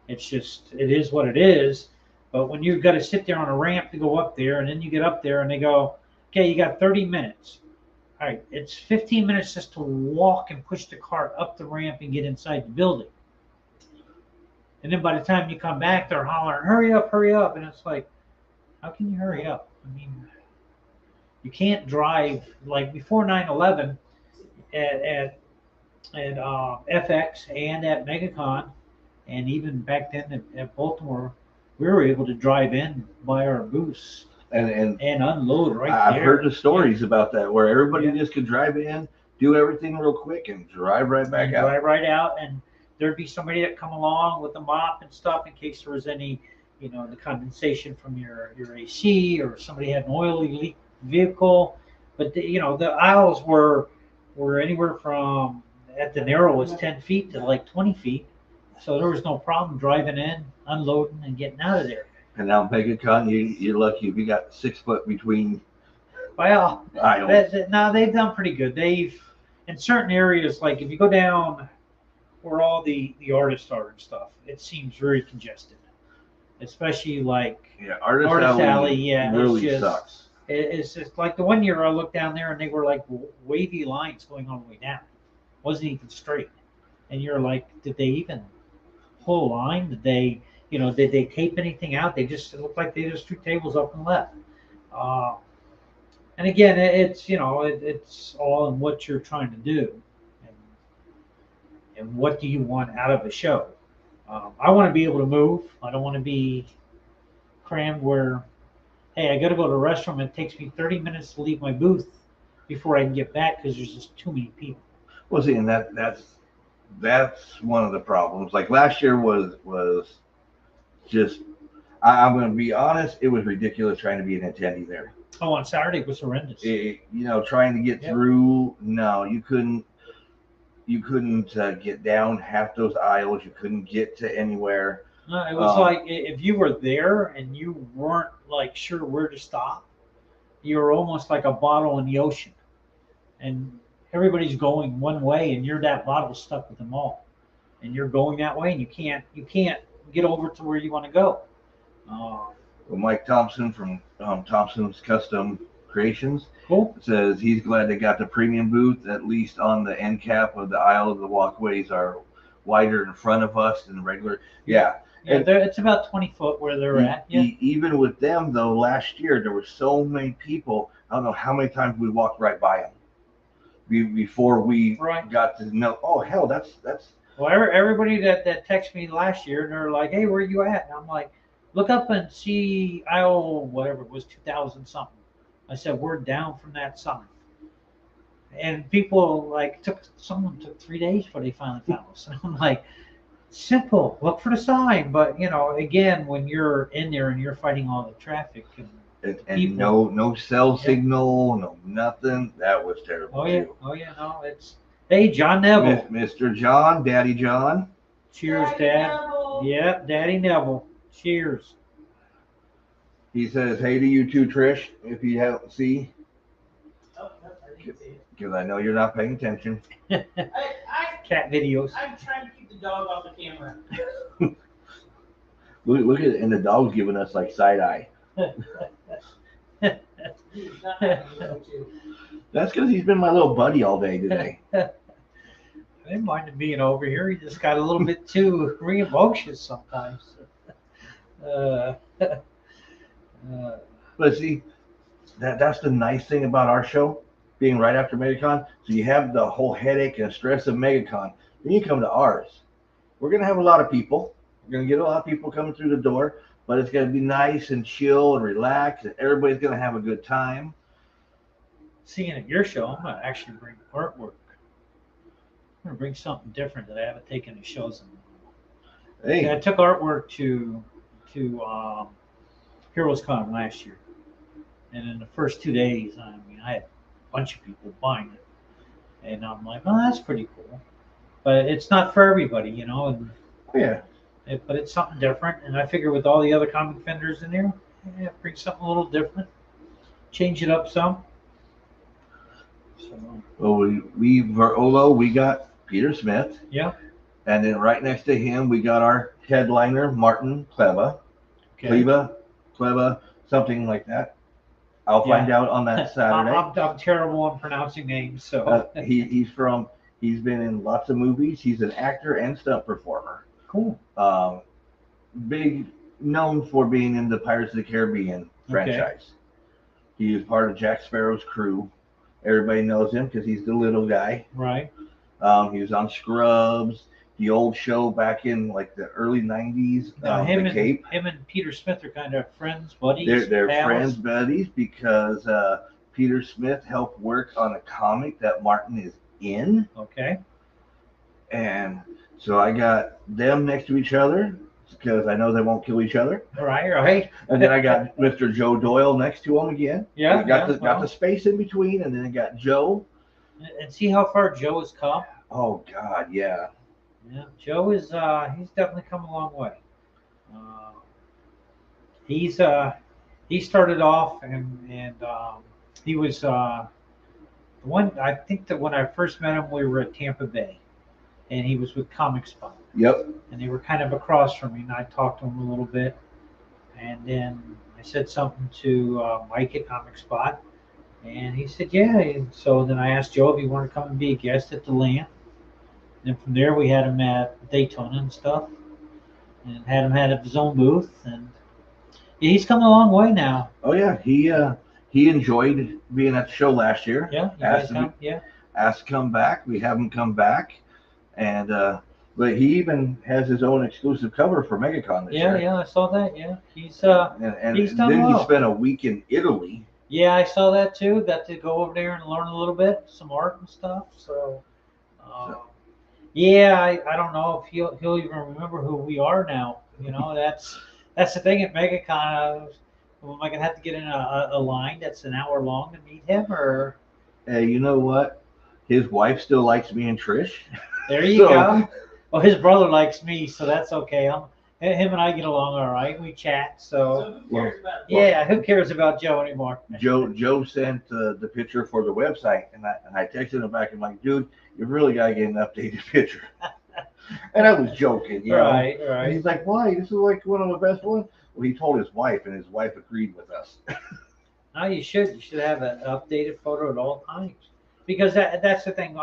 It's just, it is what it is. But when you've got to sit there on a ramp to go up there, and then you get up there and they go, okay, you got 30 minutes. All right, it's 15 minutes just to walk and push the cart up the ramp and get inside the building. And then by the time you come back, they're hollering, hurry up, hurry up. And it's like, how can you hurry up? I mean, you can't drive like before 9/11 at FX and at MegaCon, and even back then at Baltimore, we were able to drive in by our booths and unload right I've there. heard the stories about that where everybody Yeah. just could drive in, do everything real quick, and drive right back out. Drive right out, and there'd be somebody that come along with the mop and stuff in case there was any, the condensation from your AC, or somebody had an oily leak vehicle. But the aisles were anywhere from, at the narrowest, 10 feet to like 20 feet. So there was no problem driving in, unloading, and getting out of there. And now MegaCon, you're lucky if you got 6 foot between Well, aisles. no, they've done pretty good. They've, in certain areas, like if you go down where all the artists are and stuff, it seems very congested. Especially like Yeah, Artist Artist Alley, Alley, yeah, really it's just, sucks. It's just like the one year I looked down there and they were like wavy lines going all the way down. Wasn't even straight. And you're like, did they even pull a line? Did they tape anything out? It looked like they just threw tables up and left. And again, it's all in what you're trying to do, and what do you want out of a show. I want to be able to move. I don't want to be crammed where, hey, I got to go to the restroom. It takes me 30 minutes to leave my booth before I can get back because there's just too many people. Well, see, and that's one of the problems. Like last year was just, I'm going to be honest, it was ridiculous trying to be an attendee there. Oh, on Saturday was horrendous. Trying to get through. No, you couldn't get down half those aisles. You couldn't get to anywhere. No, it was like if you were there and you weren't like sure where to stop, you were almost like a bottle in the ocean, and everybody's going one way, and you're that bottle stuck with them all, and you're going that way, and you can't get over to where you want to go. Well, Mike Thompson from Thompson's Custom Creations Cool. says he's glad they got the premium booth. At least on the end cap of the aisle, the walkways are wider in front of us than regular. Yeah. Yeah, it's about 20 foot where they're at. Yeah. Even with them though, last year there were so many people. I don't know how many times we walked right by them before we got to know. Oh hell, that's. Well, everybody that texted me last year, they're like, "Hey, where you at?" And I'm like, "Look up and see aisle whatever it was, 2000 something." I said, "We're down from that sign." And people someone took 3 days before they finally found us. And I'm like, simple, look for the sign. But again, when you're in there and you're fighting all the traffic and no cell signal, no nothing, that was terrible. Oh yeah, no, it's, hey, John Neville, Mr. John, Daddy John. Cheers, Daddy Dad. Neville. Yeah, Daddy Neville. Cheers. He says, "Hey to you too, Trish. If you haven't see, Oh, no, I didn't see it. because I know you're not paying attention." Cat videos. I'm trying to keep the dog off the camera. Look at it, and the dog's giving us like side eye. He's not happy with you. That's because he's been my little buddy all day today. They minded being over here. He just got a little bit too rambunctious sometimes. Uh, But see, that's the nice thing about our show being right after MegaCon. So you have the whole headache and stress of MegaCon. Then you come to ours. We're gonna have a lot of people. We're gonna get a lot of people coming through the door, but it's gonna be nice and chill and relaxed, and everybody's gonna have a good time. Seeing at your show, I'm gonna actually bring artwork. I'm gonna bring something different that I haven't taken to shows in. Hey, Yeah, I took artwork to Heroes Con last year, and in the first 2 days, I mean, I had a bunch of people buying it, and I'm like, oh, that's pretty cool. But it's not for everybody, you know. And yeah, but it's something different, and I figure with all the other comic vendors in there, yeah, bring something a little different, change it up some. So well, we for Olo, we got Peter Smith, yeah, and then right next to him, we got our headliner Martin Kleba, okay. Kleba, something like that. I'll Yeah. find out on that Saturday. I'm terrible on pronouncing names, so He's been in lots of movies. He's an actor and stunt performer. cool. Big known for being in the Pirates of the Caribbean franchise. He was part of Jack Sparrow's crew. Everybody knows him because he's the little guy. Right. He was on Scrubs, the old show back in like the early '90s. Now, The Cape. him and Peter Smith are kind of friends, buddies. They're pals. friends, buddies, because Peter Smith helped work on a comic that Martin is in. Okay. And so I got them next to each other because I know they won't kill each other. Right. And then I got Mr. Joe Doyle next to him again. Yeah. Got yeah, the space in between, and then I got Joe. And see how far Joe has come. Oh God, yeah. Yeah, Joe is he's definitely come a long way. He started off and he was one. I think that when I first met him, we were at Tampa Bay, and he was with Comic Spot, Yep. and they were kind of across from me, and I talked to him a little bit, and then I said something to Mike at Comic Spot, and he said yeah. And so then I asked Joe if he wanted to come and be a guest at the Land. And from there, we had him at Daytona and stuff, and had him at his own booth, and he's come a long way now. Oh yeah, he enjoyed being at the show last year. Yeah, you guys come? Yeah. Asked to come back. We have him come back, and but he even has his own exclusive cover for MegaCon this year. Yeah, I saw that. Yeah, he's And he's done then well. he spent a week in Italy. Yeah, I saw that too. Got to go over there and learn a little bit, some art and stuff. So, yeah, I don't know if he'll even remember who we are now. You know, that's the thing at MegaCon. Am I gonna have to get in a line that's an hour long to meet him, or? Hey, you know what? His wife still likes me and Trish. There you go. Well, his brother likes me, so that's okay. Him and I get along all right. We chat, so who cares about yeah. Who cares about Joe anymore? Joe sent the picture for the website, and I texted him back. I'm like, dude, you really gotta get an updated picture. And I was joking, you know. Right. And he's like, why? This is like one of the best ones. Well, he told his wife, and his wife agreed with us. No, you should. You should have an updated photo at all times, because that's the thing.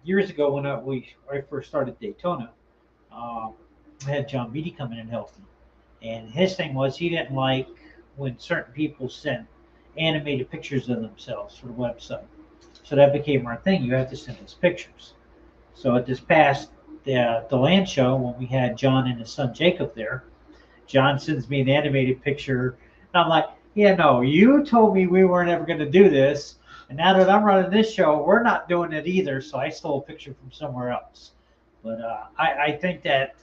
Years ago when I first started Daytona, I had John Beatty come in and help me, and his thing was he didn't like when certain people sent animated pictures of themselves for the website. So that became our thing. You have to send us pictures. So at this past the Land show, when we had John and his son Jacob there, John sends me an animated picture, and I'm like, yeah, no, you told me we weren't ever going to do this, and now that I'm running this show, we're not doing it either. So I stole a picture from somewhere else. But I think that,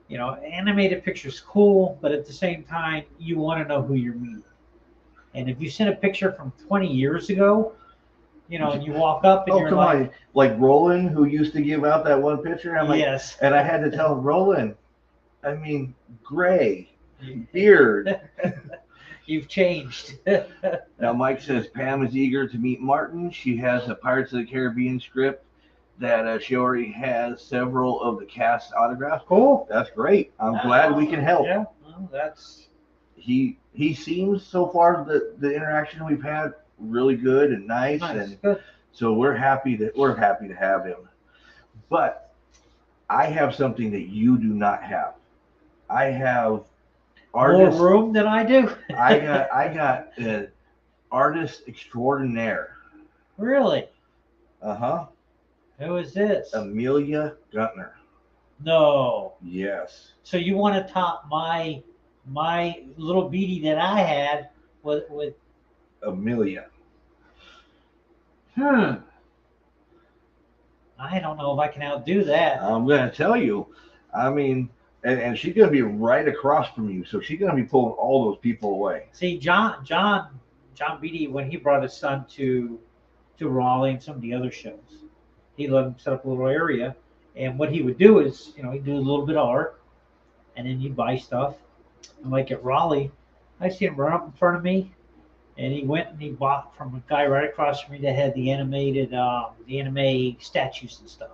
you know, animated picture's cool, but at the same time, you want to know who you're meeting. And if you send a picture from 20 years ago, you know, and you walk up and Oh, you're come like, on. Like Roland, who used to give out that one picture. I'm like, yes. and I had to tell him, Roland, I mean, gray, beard. You've changed. Now, Mike says Pam is eager to meet Martin. She has a Pirates of the Caribbean script that she already has several of the cast autographs. Cool. That's great. I'm glad we can help. Yeah, well, that's He seems so far the interaction we've had really good and nice, nice. and Good. so we're happy to have him. But I have something that you do not have. I have More artist. room than I do. I got an artist extraordinaire. Really? Uh-huh. Who is this? Amelia Guntner. No. Yes. So you want to top my little beady that I had with Amelia. I don't know if I can outdo that. I'm going to tell you. I mean, and she's going to be right across from you. So she's going to be pulling all those people away. See, John Beatty, when he brought his son to Raleigh and some of the other shows, he let him set up a little area. And what he would do is, he'd do a little bit of art, and then you'd buy stuff. And like at Raleigh, I see him run up in front of me, and he went and he bought from a guy right across from me that had the anime statues and stuff.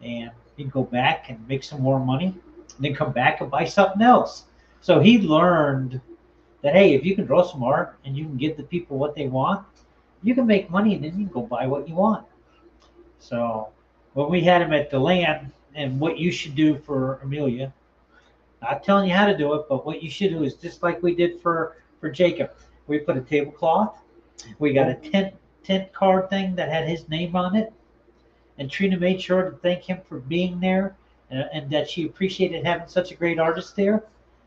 And he'd go back and make some more money, and then come back and buy something else. So he learned that, hey, if you can draw some art and you can give the people what they want, you can make money, and then you can go buy what you want. So when we had him at the land, and what you should do for Amelia, not telling you how to do it, but what you should do is just like we did for Jacob. We put a tablecloth. We got a tent card thing that had his name on it. And Trina made sure to thank him for being there, and that she appreciated having such a great artist there.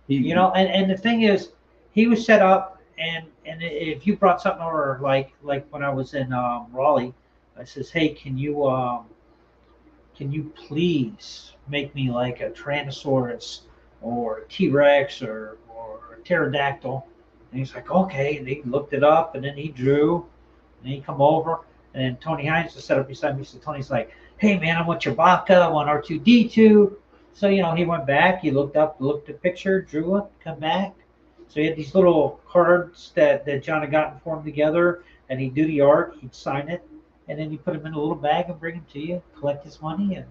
And the thing is, he was set up, and if you brought something over, like when I was in Raleigh, I says, hey, can you please make me like a Tyrannosaurus or a T-Rex or a pterodactyl? And he's like, okay. And he looked it up, and then he drew, and he come over, and then Tony Hines was set up beside me. So Tony's like, hey man, I want Chewbacca, I want R2-D2. So he went back, he looked at the picture, drew it, come back. So he had these little cards that John had gotten for him together, and he'd do the art, he'd sign it, and then you put him in a little bag and bring him to you, collect his money, and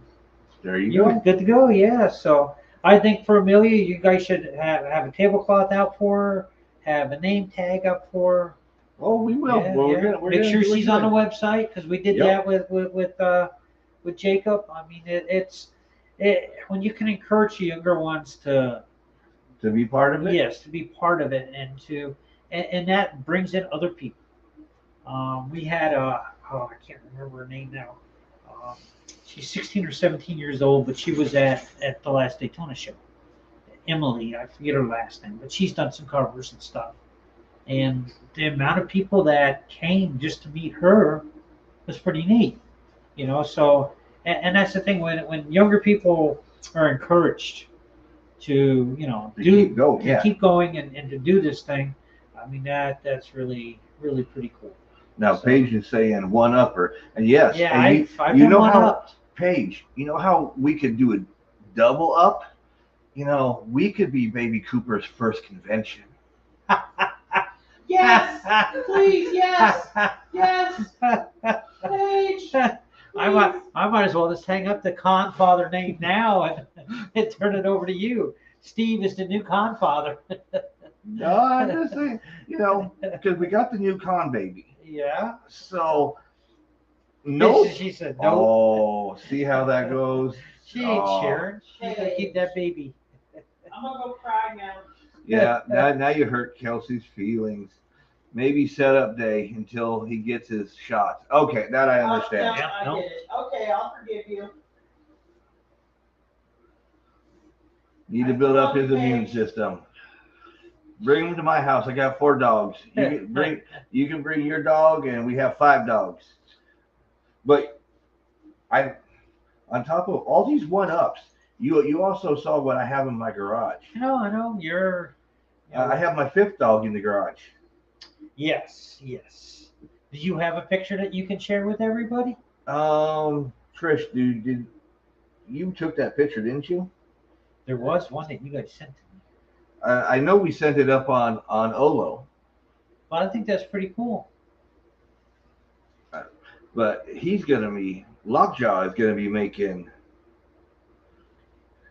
there you you're go. good to go. Yeah. So I think for Amelia, you guys should have a tablecloth out for her, have a name tag up for her. Oh, we will. Yeah, Well, yeah. we're Make gonna sure do it she's on the good. website, because we did Yep. that with Jacob. I mean, it's when you can encourage the younger ones to be part of it. yes, to be part of it, and that brings in other people. We had I can't remember her name now. She's 16 or 17 years old, but she was at the last Daytona show. Emily, I forget her last name, but she's done some covers and stuff. And the amount of people that came just to meet her was pretty neat, So, and that's the thing, when younger people are encouraged to, keep going and to do this thing. I mean, that's really, really pretty cool. Now, Paige is saying one upper, and yes, Yeah, and I've you been know one how up. Paige, you know how we could do a double up. We could be Baby Cooper's first convention. Yes, please, yes, yes, Paige. I might as well just hang up the Confather name now and turn it over to you. Steve is the new Confather. No, I'm just saying, because we got the new con baby. Yeah. So, no. She said no. Oh, see how that goes? She ain't sharing. She's gonna keep that baby. I'm gonna go cry now. Yeah, now you hurt Kelsey's feelings. Maybe setup day until he gets his shots. Okay, that I understand. Yeah, I no. get it. Okay, I'll forgive you. Need to build up his immune system. Bring him to my house. I got 4 dogs. You can bring your dog, and we have 5 dogs. But on top of all these 1-ups, you also saw what I have in my garage. I know. I have my 5th dog in the garage. Yes. Do you have a picture that you can share with everybody? Trish, did you took that picture, didn't you? There was one that you guys sent to me. I know we sent it up on Olo. But I think that's pretty cool. But Lockjaw is gonna be making.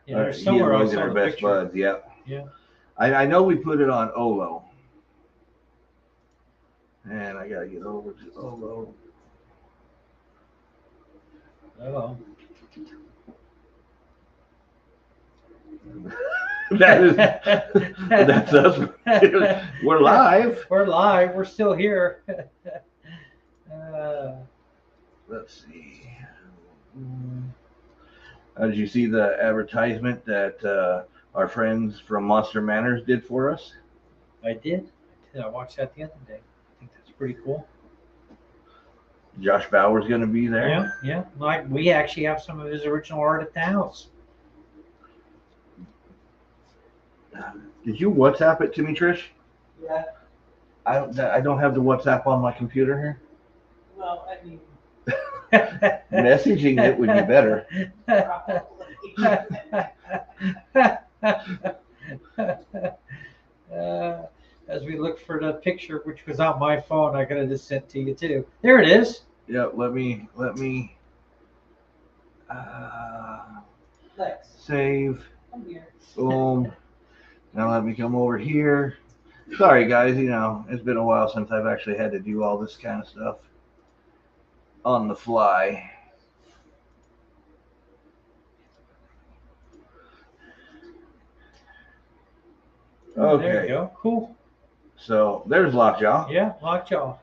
Yeah, there's somewhere he and I Logan saw are the best picture. buds. Yep. Yeah. I know we put it on Olo. And I gotta get over to Olo. Oh. That's us. We're live. We're live. We're still here. Let's see. Did you see the advertisement that our friends from Monster Manors did for us? I did. I watched that the other day. I think that's pretty cool. Josh Bauer's going to be there. Yeah, yeah. Like we actually have some of his original art at the house. Did you WhatsApp it to me, Trish? Yeah. I don't have the WhatsApp on my computer here. Well, I mean, Messaging it would be better. As we look for the picture, which was on my phone, I could have just sent to you too. There it is. Yeah, let me Lex, save. come here. Boom. Now let me come over here. Sorry guys, it's been a while since I've actually had to do all this kind of stuff on the fly. Okay. There you go. Cool. So there's Lockjaw. Yeah, Lockjaw.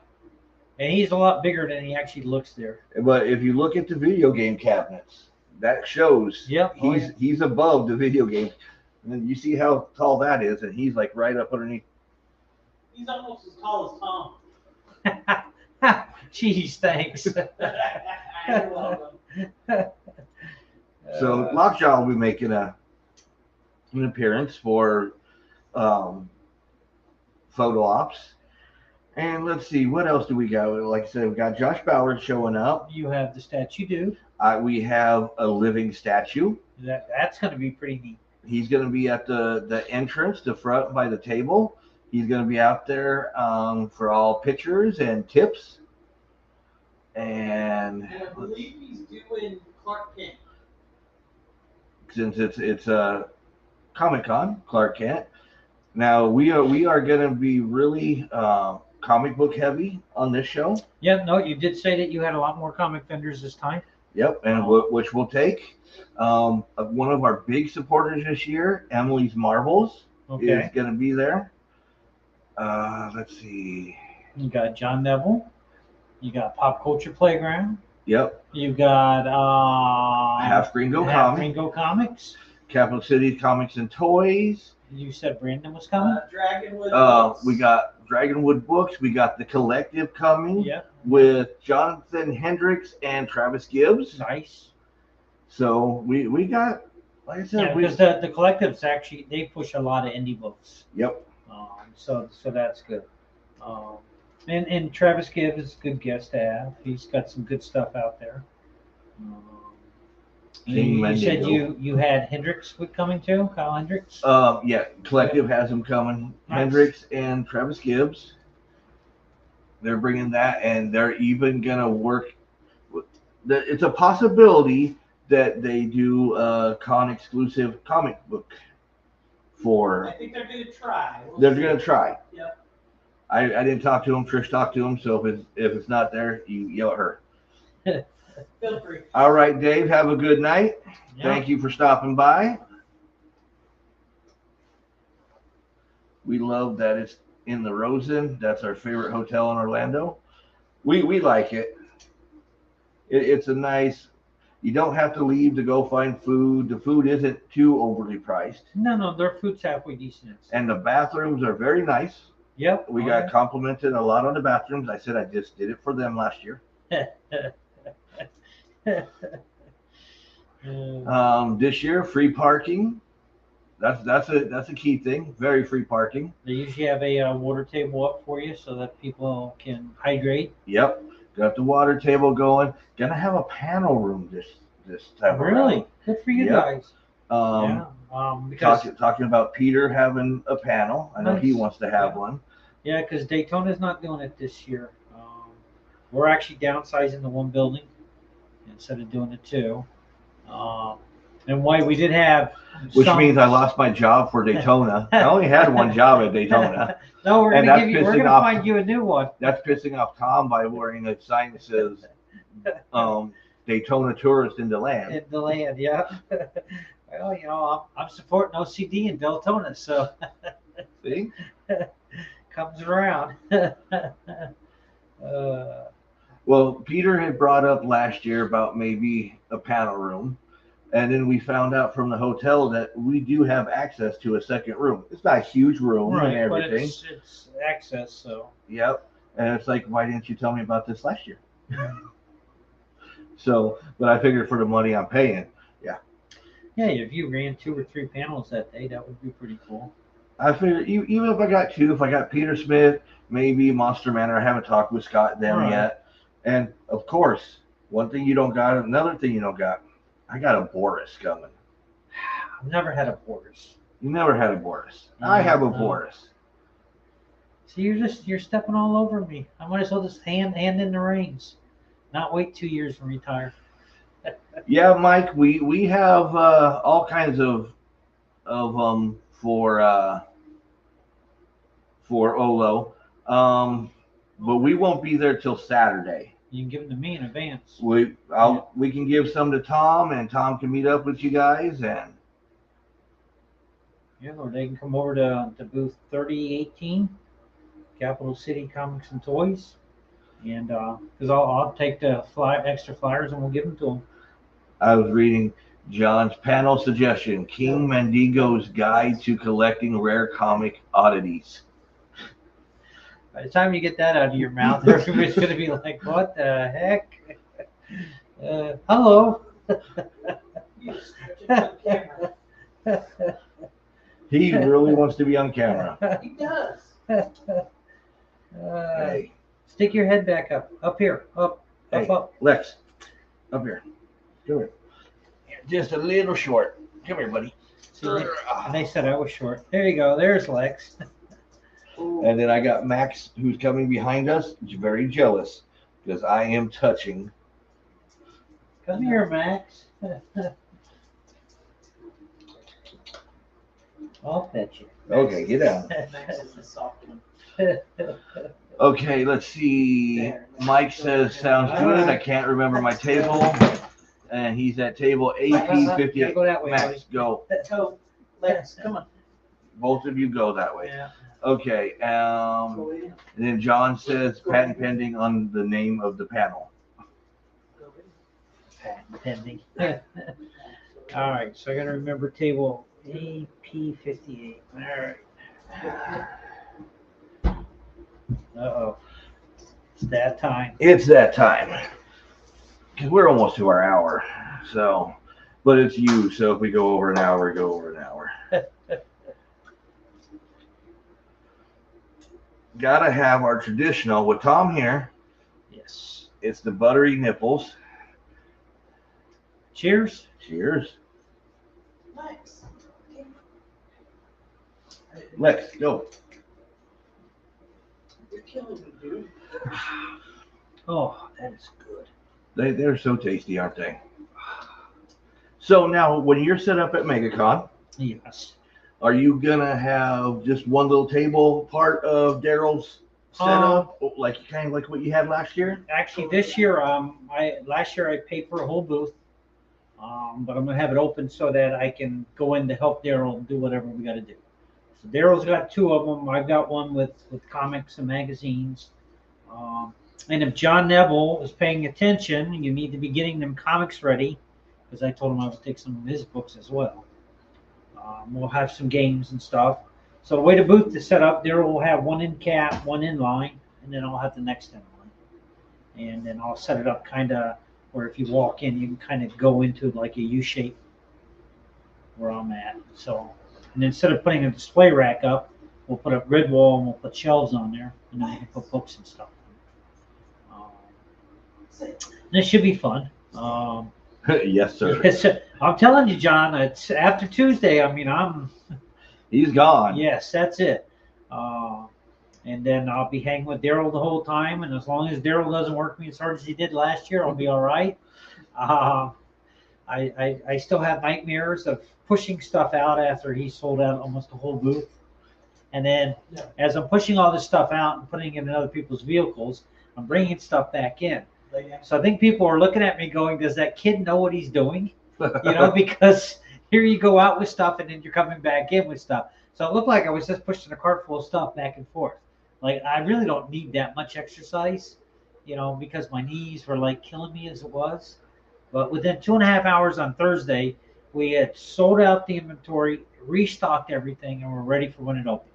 And he's a lot bigger than he actually looks there. But if you look at the video game cabinets, that shows Yep. he's above the video games. And then you see how tall that is, and he's like right up underneath. He's almost as tall as Tom. Jeez, thanks. You're welcome. So Lockjaw will be making an appearance for photo ops. And let's see, what else do we got? Like I said, we got Josh Bauer showing up. You have the statue dude. We have a living statue. That's going to be pretty neat. He's going to be at the entrance, the front by the table. He's going to be out there for all pictures and tips. And I believe he's doing Clark Kent. since it's a Comic-Con, Clark Kent. Now we are going to be really comic book heavy on this show. Yeah, no, you did say that you had a lot more comic vendors this time. Yep, and which we'll take. One of our big supporters this year, Emily's Marvels, Okay. is going to be there. Let's see. You got John Neville. You got Pop Culture Playground. Yep, You got Half Gringo Half Comics, Gringo Comics. Capital City Comics and Toys. You said Brandon was coming. Dragonwood. We got Dragonwood Books. We got The Collective coming Yeah, with Jonathan Hendricks and Travis Gibbs. nice. So we got, like I said, Yeah, because the collectives actually they push a lot of indie books. Yep. So that's good. And Travis Gibbs is a good guest to have. He's got some good stuff out there. You said Mendigo. you had Hendricks coming too, Kyle Hendricks. Yeah, Collective has them coming. Nice. Hendricks and Travis Gibbs. They're bringing that, and they're even gonna work. It's a possibility that they do a con exclusive comic book I think they're going to try. They're gonna try. Yep. I didn't talk to him. Trish talked to him. So if it's not there, you yell at her. Feel free. All right, Dave. Have a good night. Yeah. Thank you for stopping by. We love that it's in the Rosen. That's our favorite hotel in Orlando. We like it. It's a nice. You don't have to leave to go find food. The food isn't too overly priced, No, their food's halfway decent. and the bathrooms are very nice. Yep. We got complimented a lot on the bathrooms. I said I just did it for them last year. This year, free parking. That's a key thing. Very free parking. They usually have a water table up for you so that people can hydrate. Yep. Got the water table going. Gonna have a panel room this time around. Really? Good for you Yep. guys. Yeah. Because Talking about Peter having a panel. I know he Nice. wants to have Yeah. one. yeah, because Daytona's not doing it this year. We're actually downsizing the one building instead of doing the two. And why we did have Which some- means I lost my job for Daytona. I only had one job at Daytona. No, we're and gonna that's give you. We're pissing gonna off- find you a new one. That's pissing off Tom by wearing a sign that says Daytona tourist into land. In the land, yeah. Well, you know, I'm supporting O.C.D. in Deltona, so See? comes around. Well, Peter had brought up last year about maybe a panel room. And then we found out from the hotel that we do have access to a second room. It's not a huge room and Right, but everything. it's access, so. Yep. And it's like, why didn't you tell me about this last year? So, but I figured for the money I'm paying, Yeah, if you ran 2 or 3 panels that day, that would be pretty cool. I figured even if I got 2, if I got Peter Smith, maybe Monster Manor, I haven't talked with Scott them Right. yet. And of course, one thing you don't got, another thing you don't got, I got a Boris coming. I've never had a Boris. You never had a Boris. I have a No. Boris. See, you're stepping all over me. I might as well just hand in the reins, not wait 2 years and retire. Yeah, Mike, we have all kinds of for Olo, but we won't be there till Saturday. You can give them to me in advance. We can give some to Tom, and Tom can meet up with you guys, and Yeah, or they can come over to booth 3018, Capital City Comics and Toys, and because I'll take the extra flyers and we'll give them to them. I was reading John's panel suggestion: King Mendigo's Guide to Collecting Rare Comic Oddities. By the time you get that out of your mouth, everybody's going to be like, "What the heck?" Hello. You stretch it on camera. He really wants to be on camera. He does. Hey, Stick your head back up here, up. Lex, up here. Come here. Just a little short. Come here, buddy. See, and they said I was short. There you go. There's Lex. And then I got Max, who's coming behind us. He's very jealous because I am touching. Come here, Max. I'll pet you. Okay, get down. Max is the soft one. Okay, let's see. Mike says sounds good. I can't remember my table. And he's at table Gotta AP58. go that way, Max, buddy. go. Go, Lex, come on. Both of you go that way. Yeah. Okay. Go in. And then John says patent pending on the name of the panel. Go in. Patent pending. All right, so I got to remember table AP58. All right. Uh-oh. It's that time. It's that time. Because we're almost to our hour. So, but it's you. So if we go over an hour, we go over an hour. Gotta have our traditional with Tom here. Yes. It's the buttery nipples. Cheers. Cheers. Lex. Lex, go. You're killing me, dude. Oh, that is good. They're so tasty, aren't they? So now, when you're set up at MegaCon, Yes. are you gonna have just one little table part of Daryl's setup, like kind of like what you had last year? Actually, this year, last year I paid for a whole booth, but I'm gonna have it open so that I can go in to help Daryl do whatever we got to do. So Daryl's got 2 of them. I've got one with comics and magazines. And if John Neville is paying attention, you need to be getting them comics ready, because I told him I would take some of his books as well. We'll have some games and stuff. So the way the booth is set up, Daryl will have one in cap, one in line, and then I'll have the next in line. And then I'll set it up kind of where if you walk in, you can kind of go into like a U shape where I'm at. So, and instead of putting a display rack up, we'll put a grid wall and we'll put shelves on there, and then we can put books and stuff. This should be fun. Yes, sir. Yes, I'm telling you, John, it's after Tuesday. I mean, He's gone. yes, that's it. And then I'll be hanging with Daryl the whole time. And as long as Daryl doesn't work me as hard as he did last year, I'll be all right. I still have nightmares of pushing stuff out after he sold out almost the whole booth. And then as I'm pushing all this stuff out and putting it in other people's vehicles, I'm bringing stuff back in. So I think people are looking at me going, does that kid know what he's doing? Because here you go out with stuff and then you're coming back in with stuff. So it looked like I was just pushing a cart full of stuff back and forth. Like, I really don't need that much exercise, because my knees were like killing me as it was. But within 2.5 hours on Thursday, we had sold out the inventory, restocked everything, and we're ready for when it opened.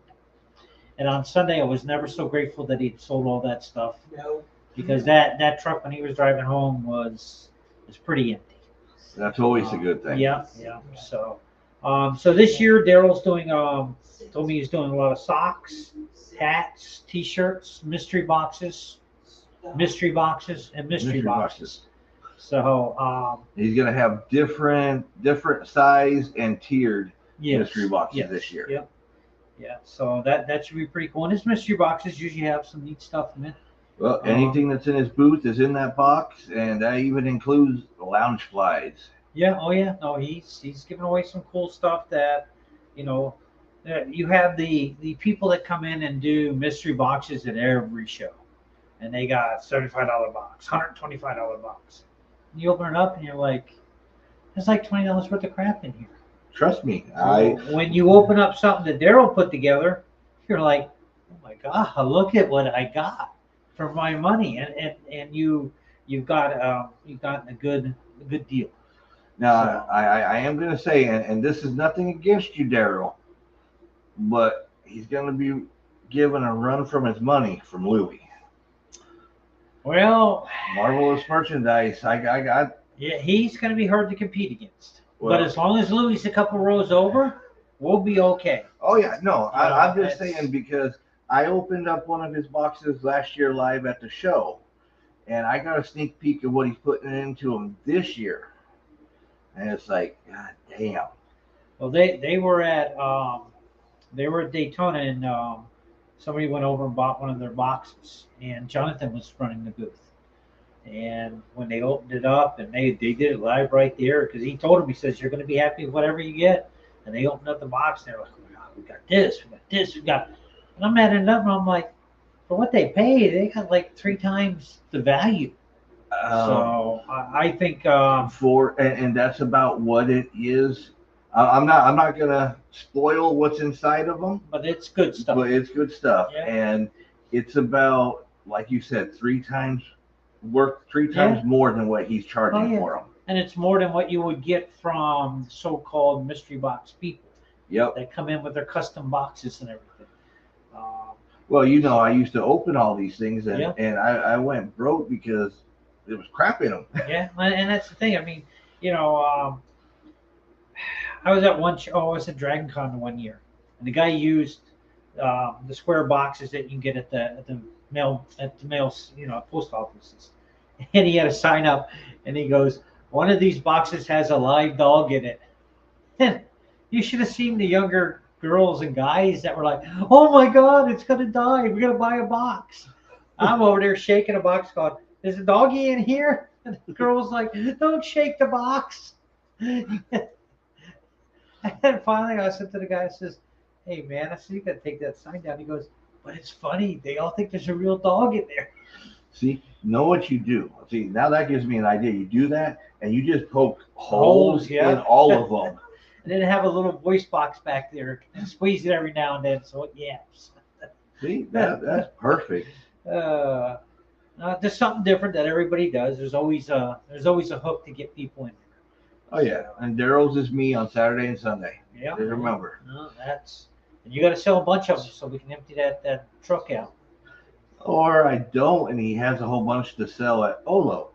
And on Sunday, I was never so grateful that he'd sold all that stuff, No. because that truck when he was driving home was pretty empty. That's always a good thing. Yeah. So this year Daryl's doing told me he's doing a lot of socks, hats, t-shirts, mystery boxes, and mystery boxes. So He's gonna have different size and tiered mystery boxes this year. Yep. Yeah. So that should be pretty cool. And his mystery boxes usually have some neat stuff in it. Well, anything that's in his booth is in that box, and that even includes lounge flies. Yeah. Oh yeah. No, he's giving away some cool stuff that, you have the people that come in and do mystery boxes at every show, and they got $75 box, $125 box. And you open it up and you're like, there's like $20 worth of crap in here. Trust me, So when you open up something that Daryl put together, you're like, oh my God, look at what I got for my money, and you've got a good deal. Now, I am going to say, and this is nothing against you, Daryl, but he's going to be given a run from his money from Louis. Well, Marvelous merchandise. I got. Yeah, he's going to be hard to compete against. Well, but as long as Louis a couple rows over, we'll be okay. Oh yeah, no, I'm just that's- saying because I opened up one of his boxes last year live at the show, and I got a sneak peek of what he's putting into them this year, and it's like, God damn. Well, they were at Daytona, and somebody went over and bought one of their boxes, and Jonathan was running the booth. And when they opened it up, and they did it live right there, because he told him, he says, you're going to be happy with whatever you get. And they opened up the box, and they're like, oh my God, we got this, we got. And I'm adding it up, and I'm like, for what they paid, they got like 3 times the value. So I think and that's about what it is. I'm not gonna spoil what's inside of them, but it's good stuff. but it's good stuff, Yeah. and it's about, like you said, 3 times more than what he's charging for them. And it's more than what you would get from so-called mystery box people. Yep. That come in with their custom boxes and everything. Well, I used to open all these things, and I went broke because there was crap in them. Yeah, and that's the thing. I mean, I was at I was at Dragon Con one year, and the guy used the square boxes that you can get at the mail post offices, and he had a sign up, and he goes, one of these boxes has a live dog in it. And you should have seen the younger girls and guys that were like, oh my God, it's gonna die, we're gonna buy a box. I'm over there shaking a box going, is a doggy in here? And the girl was like, don't shake the box. And finally I said to the guy, I says, hey man, I said, you gotta take that sign down. He goes, but it's funny, they all think there's a real dog in there. See, know what you do. See, now that gives me an idea. You do that, and you just poke holes in all of them. And then have a little voice box back there and squeeze it every now and then so it yaps. See, that's perfect. There's something different that everybody does. There's always a hook to get people in there. Oh yeah, and Daryl's is me on Saturday and Sunday. Yeah. Just remember. No, and you got to sell a bunch of them so we can empty that truck out. Or I don't, and he has a whole bunch to sell at Olo.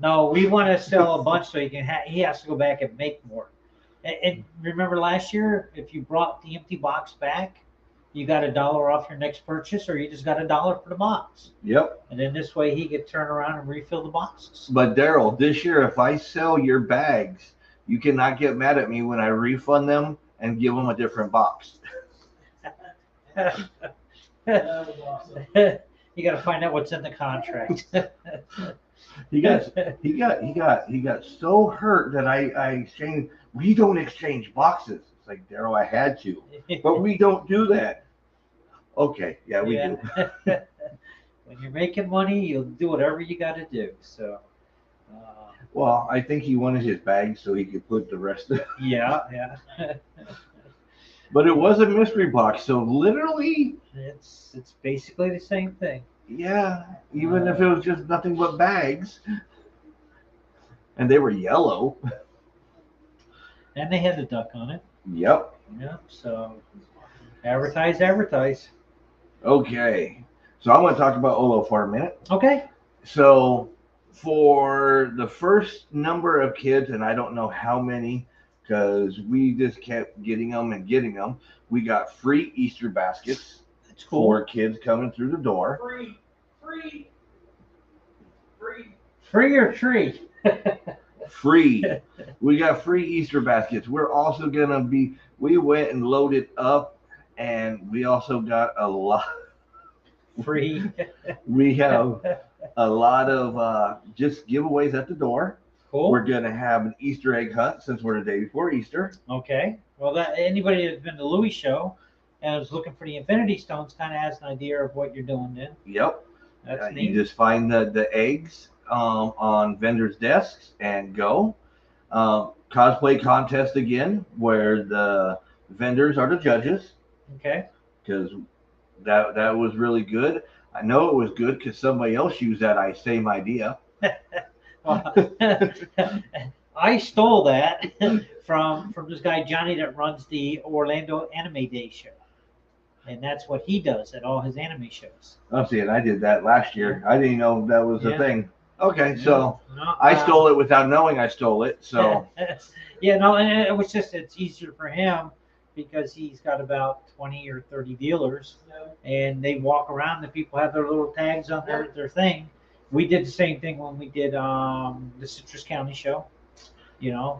No, we want to sell a bunch so he has to go back and make more. And remember last year, if you brought the empty box back, you got $1 off your next purchase, or you just got $1 for the box. Yep. And then this way he could turn around and refill the boxes. But Daryl, this year, if I sell your bags, you cannot get mad at me when I refund them and give them a different box. You got to find out what's in the contract. He got so hurt that I exchanged. We don't exchange boxes. It's like, Daryl, I had to, but we don't do that. Okay, yeah, we do. when you're making money, you'll do whatever you got to do. So, Well, I think he wanted his bag so he could put the rest of it. yeah, yeah. But it was a mystery box, so literally, It's basically the same thing. yeah, even if it was just nothing but bags, and they were yellow. And they had the duck on it. Yep. Yeah. So advertise, advertise. Okay. So I'm going to talk about Olo for a minute. Okay. So for the first number of kids, and I don't know how many, because we just kept getting them, we got free Easter baskets That's cool. for kids coming through the door. Free, free, free. Free or tree? Free. We got free Easter baskets. We're also going to we went and loaded up, and we also got a lot. Free. We have a lot of just giveaways at the door. Cool. We're going to have an Easter egg hunt since we're the day before Easter. Okay. Well, that anybody that's been to Louis' show and is looking for the Infinity Stones kind of has an idea of what you're doing then. Yep. That's You neat. just find the eggs on vendors' desks and go. Cosplay contest again, where the vendors are the judges, Okay. because that was really good. I know it was good because somebody else used that same idea. Well, I stole that from this guy Johnny that runs the Orlando Anime Day show, and that's what he does at all his anime shows. I'm saying I did that last year. I didn't know that was a Yeah. thing. Okay, so No, I stole it without knowing I stole it. So yeah, no, and it was just it's easier for him because he's got about 20 or 30 dealers, and they walk around. The people have their little tags on their thing. We did the same thing when we did the Citrus County show,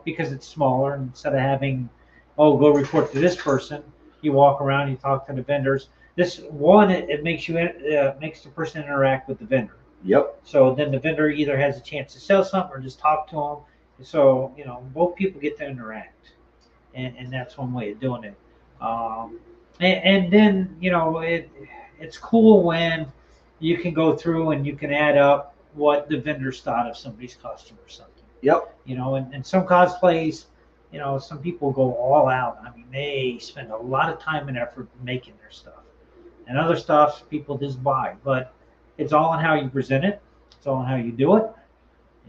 because it's smaller. And instead of having, go report to this person, you walk around, you talk to the vendors. This one, it makes makes the person interact with the vendor. yep. So then the vendor either has a chance to sell something or just talk to them. So, both people get to interact. And that's one way of doing it. And then, it's cool when you can go through and you can add up what the vendors thought of somebody's costume or something. Yep. And some cosplays, some people go all out. I mean, they spend a lot of time and effort making their stuff. And other stuff people just buy. But it's all on how you present it. It's all on how you do it.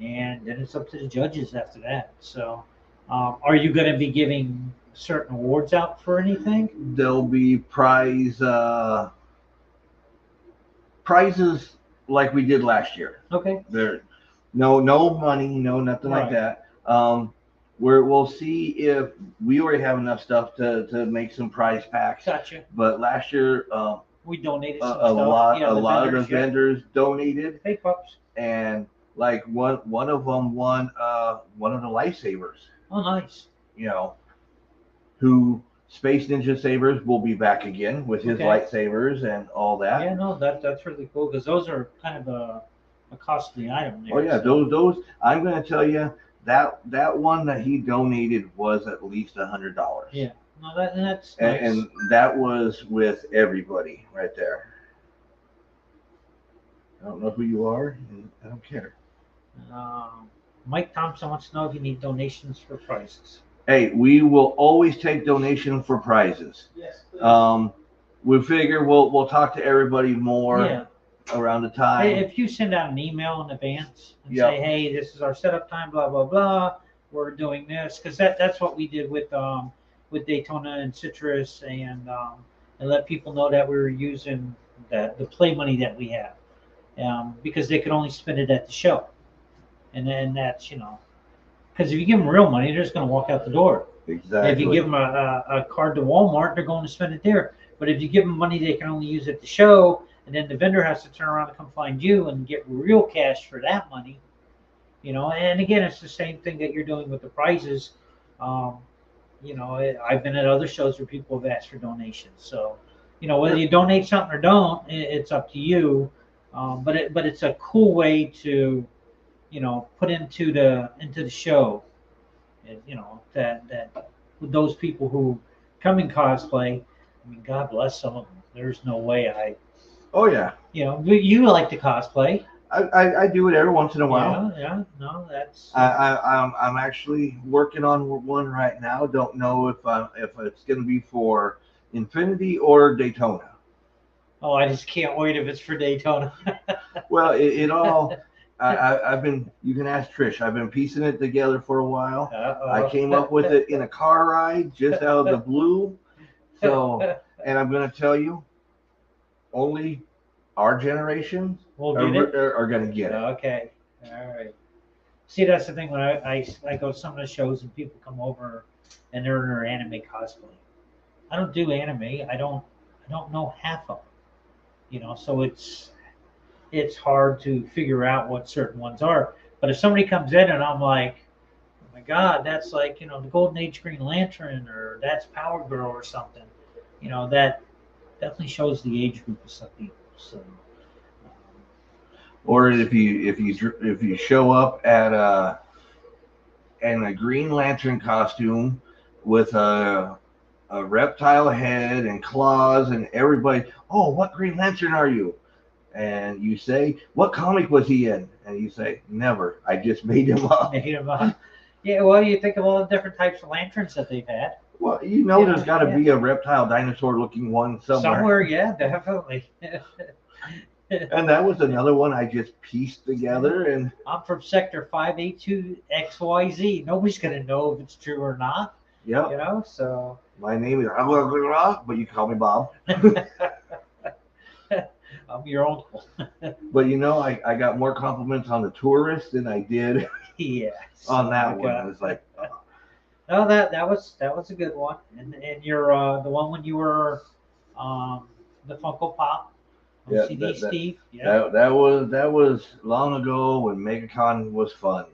And then it's up to the judges after that. So are you going to be giving certain awards out for anything? There'll be prizes like we did last year. Okay. There, no money, no nothing like Right. that. We'll see if we already have enough stuff to make some prize packs. Gotcha. But last year, We donated some a stuff. lot Yeah, of the yeah. vendors donated, Hey, pups. and like one of them won one of the lifesavers. Oh, nice. Who Space Ninja Sabers will be back again with his Okay. lightsabers and all that. Yeah, no, that's really cool because those are kind of a costly item there. Oh yeah, those I'm gonna tell you that one that he donated was at least $100. Yeah. No, that's nice. And that was with everybody right there. I don't know who you are, and I don't care. Mike Thompson wants to know if you need donations for prizes. Hey, we will always take donation for prizes. Yes, please. We figure we'll talk to everybody more Yeah. around the Hey, time. if you send out an email in advance and Yeah. say, hey, this is our setup time, blah, blah, blah, we're doing this. Because that's what we did with Daytona and Citrus and let people know that we were using the play money that we have. Because they could only spend it at the show. And then that's, because if you give them real money, they're just going to walk out the door. Exactly. If you give them a card to Walmart, they're going to spend it there. But if you give them money they can only use at the show, and then the vendor has to turn around and come find you and get real cash for that money, and again, it's the same thing that you're doing with the prizes. I've been at other shows where people have asked for donations. So, whether you donate something or don't, it's up to you. But it's a cool way to, put into the show, that with those people who come in cosplay. I mean, God bless some of them. There's no way Oh yeah, You know, you like to cosplay. I do it every once in a while. Yeah. No, that's I'm actually working on one right now. Don't know if it's going to be for Infinity or Daytona. oh, I just can't wait if it's for Daytona. Well, it all. I've been. You can ask Trish. I've been piecing it together for a while. I Uh-oh. came up with it in a car ride just out of the blue. So, and I'm going to tell you, only our generation We'll get it. are going to get it. Okay. All right. See, that's the thing when I go to some of the shows and people come over and they're in their anime cosplay. I don't do anime. I don't know half of them. You know, so it's hard to figure out what certain ones are. But if somebody comes in and I'm like, oh my God, that's like, you know, the Golden Age Green Lantern or that's Power Girl or something, you know, that definitely shows the age group of some people. So, Or if you show up at in a Green Lantern costume with a reptile head and claws and everybody, oh, what Green Lantern are you? And you say, what comic was he in? And you say, never. I just made him up. made 'em up. Yeah, well, you think of all the different types of lanterns that they've had. Well, you know, Yeah, there's got to yeah. be a reptile dinosaur looking one somewhere. Yeah, definitely. And that was another one I just pieced together. And I'm from Sector 582 XYZ. Nobody's gonna know if it's true or not, yeah, you know. So my name is, but you can call me Bob. I'm your uncle. But you know, I got more compliments on the tourist than I did Yes. on that Oh my one. God. It was like, No, that was a good one. And you're the one when you were the Funko Pop Yeah, O.C.D. Steve. Yeah. that was long ago when MegaCon was fun.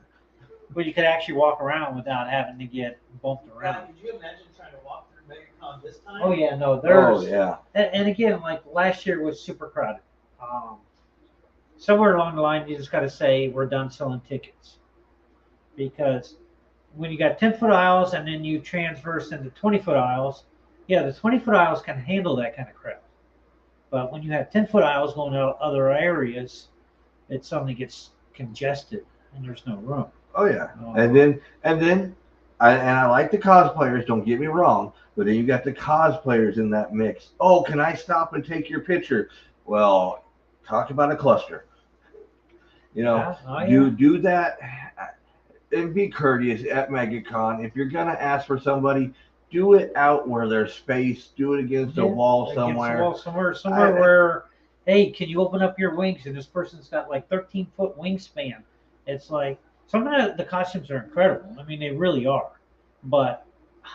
Where you could actually walk around without having to get bumped around. Could you imagine trying to walk through MegaCon this time? Oh yeah, no, there's Oh yeah, and again, like last year was super crowded. Somewhere along the line, you just got to say we're done selling tickets because when you got 10-foot aisles and then you transverse into 20-foot aisles, yeah, the 20-foot aisles can handle that kind of crowd. But when you have 10-foot aisles going to other areas, it suddenly gets congested and there's no room. oh yeah. And then I like the cosplayers. Don't get me wrong, but then you got the cosplayers in that mix. Oh, can I stop and take your picture? Well, talk about a cluster. You know, Yeah. Oh, yeah. you do that and be courteous at MegaCon. If you're gonna ask for somebody, do it out where there's space. Do it against a wall Against the somewhere. wall somewhere where, hey, can you open up your wings? And this person's got like 13-foot wingspan. It's like some of the costumes are incredible. I mean, they really are. But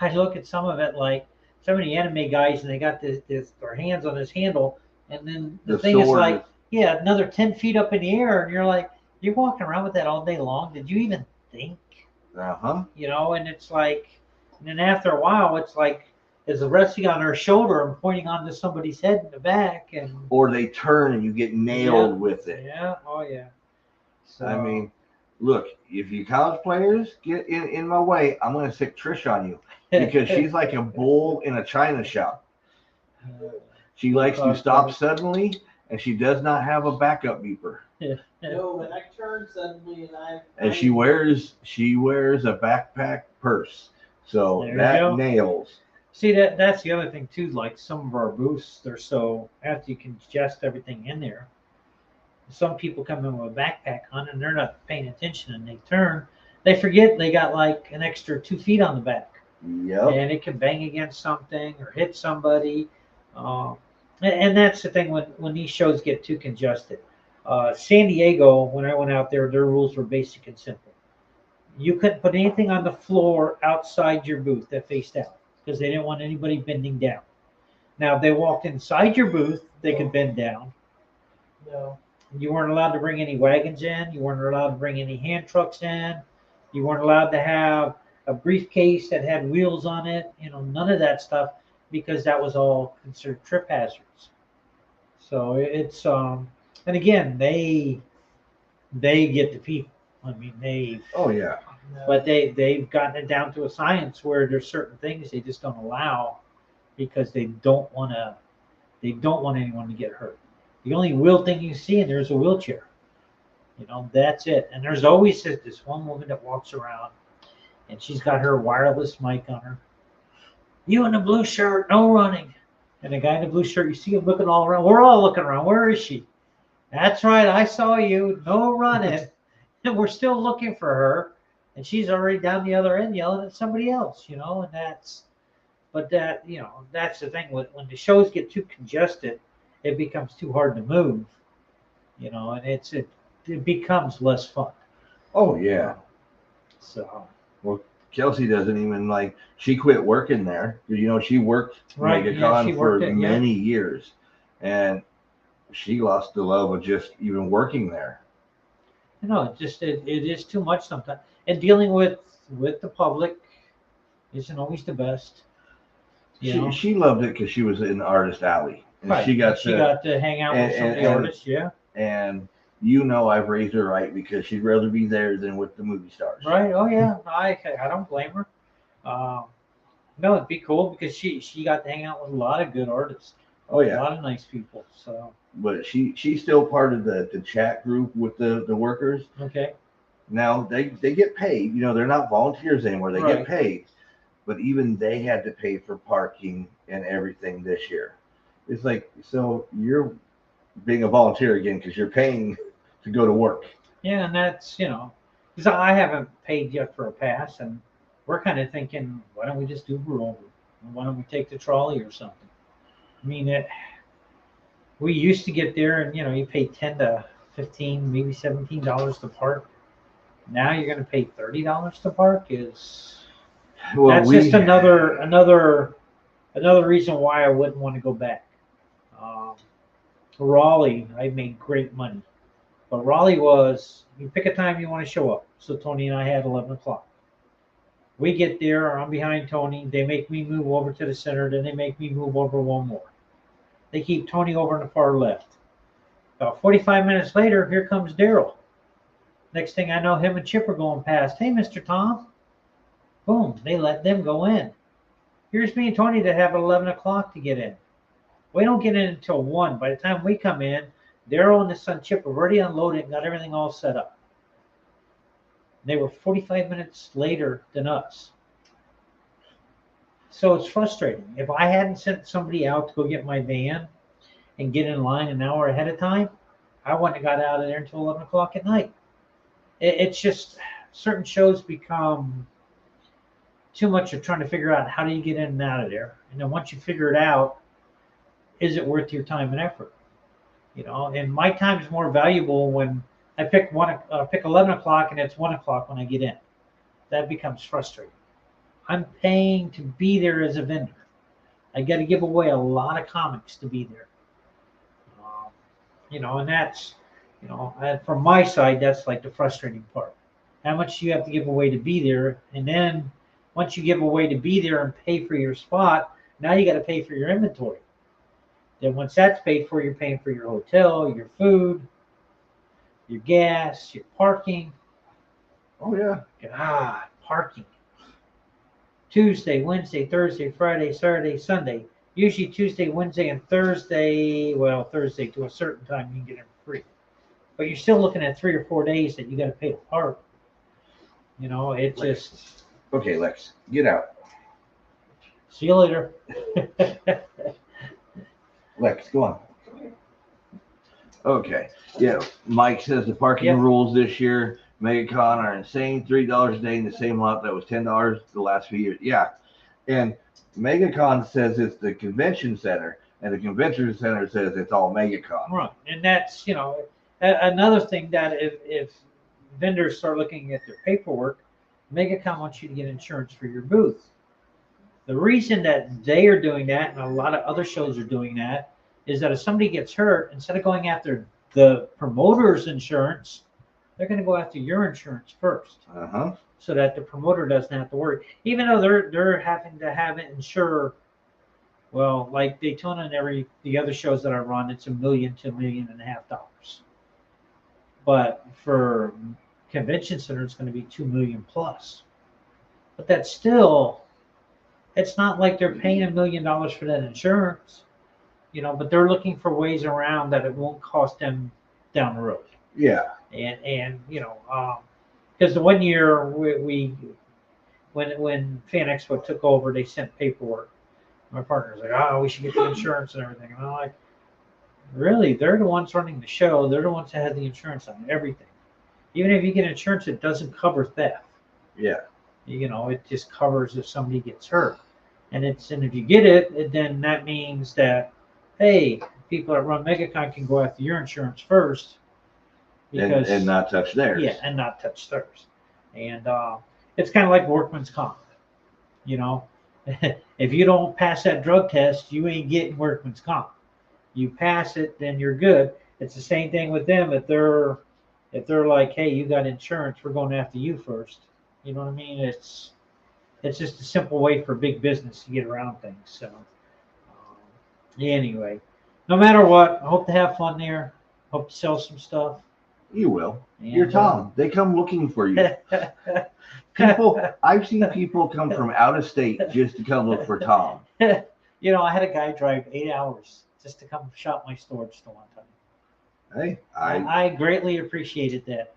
I look at some of it like some of the anime guys, and they got their hands on this handle, and then the thing is sword like, yeah, another 10 feet up in the air, and you're like, you're walking around with that all day long. Did you even think? Uh-huh. You know, and it's like, and then after a while, it's like, is resting on her shoulder and pointing onto somebody's head in the back, and Or they turn and you get nailed with it. yeah, oh yeah. So, I mean, look, if you college players get in my way, I'm going to stick Trish on you because she's like a bull in a china shop. She likes to stop suddenly, and she does not have a backup beeper. No, when I turn suddenly And she wears a backpack purse, so There you that go. nails. See, that's the other thing too. Like some of our booths, they're so after you congest everything in there. Some people come in with a backpack on and they're not paying attention, and they turn, they forget they got like an extra 2 feet on the back, Yep. and it can bang against something or hit somebody. And that's the thing when these shows get too congested. San Diego, when I went out there, their rules were basic and simple. You couldn't put anything on the floor outside your booth that faced out because they didn't want anybody bending down. Now, if they walked inside your booth, they could bend down. No. You weren't allowed to bring any wagons in. You weren't allowed to bring any hand trucks in. You weren't allowed to have a briefcase that had wheels on it. You know, none of that stuff because that was all considered trip hazards. So it's and again they get the people. I mean Oh yeah. but they've gotten it down to a science where there's certain things they just don't allow because they don't want anyone to get hurt. The only wheel thing you see in there is a wheelchair. You know, that's it. And there's always this one woman that walks around, and she's got her wireless mic on her. You in the blue shirt, no running. And the guy in the blue shirt, you see him looking all around. We're all looking around. Where is she? That's right. I saw you. No running. And we're still looking for her. And she's already down the other end yelling at somebody else, you know, and that's the thing. When the shows get too congested, it becomes too hard to move, you know, and it becomes less fun. Oh yeah. So Well, Kelsey doesn't even like. She quit working there. You know, she worked Right, yeah, MegaCon she for worked it, yeah. many years, and she lost the love of just even working there. you know, it is too much sometimes. And dealing with the public isn't always the best. You know? She loved it because she was in Artist Alley, and Right. she got to hang out with some of the artists, yeah. and you know I've raised her right because she'd rather be there than with the movie stars. Right. Oh yeah. I don't blame her. No, it'd be cool because she got to hang out with a lot of good artists. Oh A yeah. lot of nice people. So But she's still part of the chat group with the workers. okay. Now they get paid. You know, they're not volunteers anymore. They Right. get paid. But even they had to pay for parking and everything this year. It's like, so you're being a volunteer again because you're paying to go to work. Yeah, and that's because I haven't paid yet for a pass, and we're kind of thinking, why don't we just Uber over? Why don't we take the trolley or something? I mean, we used to get there, and you pay $10 to $15, maybe $17 to park. Now you're going to pay $30 to park. That's just another reason why I wouldn't want to go back. Raleigh, I made great money, but Raleigh was you pick a time you want to show up. So Tony and I had 11 o'clock. We get there, I'm behind Tony. They make me move over to the center, then they make me move over one more. They keep Tony over on the far left. About 45 minutes later, here comes Daryl. Next thing I know, him and Chip are going past. Hey, Mr. Tom. Boom, they let them go in. Here's me and Tony that have 11 o'clock to get in. We don't get in until 1. By the time we come in, Daryl and his son Chip have already unloaded and got everything all set up. They were 45 minutes later than us. So it's frustrating. If I hadn't sent somebody out to go get my van and get in line an hour ahead of time, I wouldn't have got out of there until 11 o'clock at night. It's just certain shows become too much of trying to figure out how do you get in and out of there. And then once you figure it out, is it worth your time and effort? And my time is more valuable when I pick 11 o'clock and it's 1 o'clock when I get in. That becomes frustrating. I'm paying to be there as a vendor. I got to give away a lot of comics to be there. And that's, from my side, that's like the frustrating part. How much do you have to give away to be there? And then once you give away to be there and pay for your spot, now you got to pay for your inventory. Then once that's paid for, you're paying for your hotel, your food, your gas, your parking. Oh yeah. God, parking. Tuesday, Wednesday, Thursday, Friday, Saturday, Sunday. Usually Tuesday, Wednesday, and Thursday. Well, Thursday to a certain time you can get in for free. But you're still looking at 3 or 4 days that you got to pay to park. Just. Okay, Lex, get out. See you later. Lex, go on. Okay. Yeah, Mike says the parking Yep. rules this year, MegaCon, are insane. $3 a day in the same lot that was $10 the last few years. Yeah. And MegaCon says it's the convention center, and the convention center says it's all MegaCon. Right. And that's, another thing that if vendors start looking at their paperwork, MegaCon wants you to get insurance for your booth. The reason that they are doing that, and a lot of other shows are doing that, is that if somebody gets hurt, instead of going after the promoter's insurance, they're going to go after your insurance first, so that the promoter doesn't have to worry. Even though they're having to have it insure, well, like Daytona and the other shows that I run, it's $1 million to $1.5 million. But for convention center, it's going to be $2 million plus. But that's still, it's not like they're paying $1 million for that insurance. but they're looking for ways around that it won't cost them down the road. Yeah. And because the one year when Fan Expo took over, they sent paperwork. My partner's like, oh, we should get the insurance and everything. And I'm like, really? They're the ones running the show. They're the ones that have the insurance on everything. Even if you get insurance, it doesn't cover theft. Yeah. It just covers if somebody gets hurt. And if you get it, then that means that, hey, people that run MegaCon can go after your insurance first. And not touch theirs. Yeah, and not touch theirs. And it's kind of like workman's comp. If you don't pass that drug test, you ain't getting workman's comp. You pass it, then you're good. It's the same thing with them. If they're like, hey, you got insurance, we're going after you first. You know what I mean? It's just a simple way for big business to get around things. So anyway, no matter what, I hope to have fun there. Hope to sell some stuff. You will. And, You're Tom. They come looking for you. I've seen people come from out of state just to come look for Tom. I had a guy drive 8 hours just to come shop my storage the one time. Hey, I greatly appreciated that.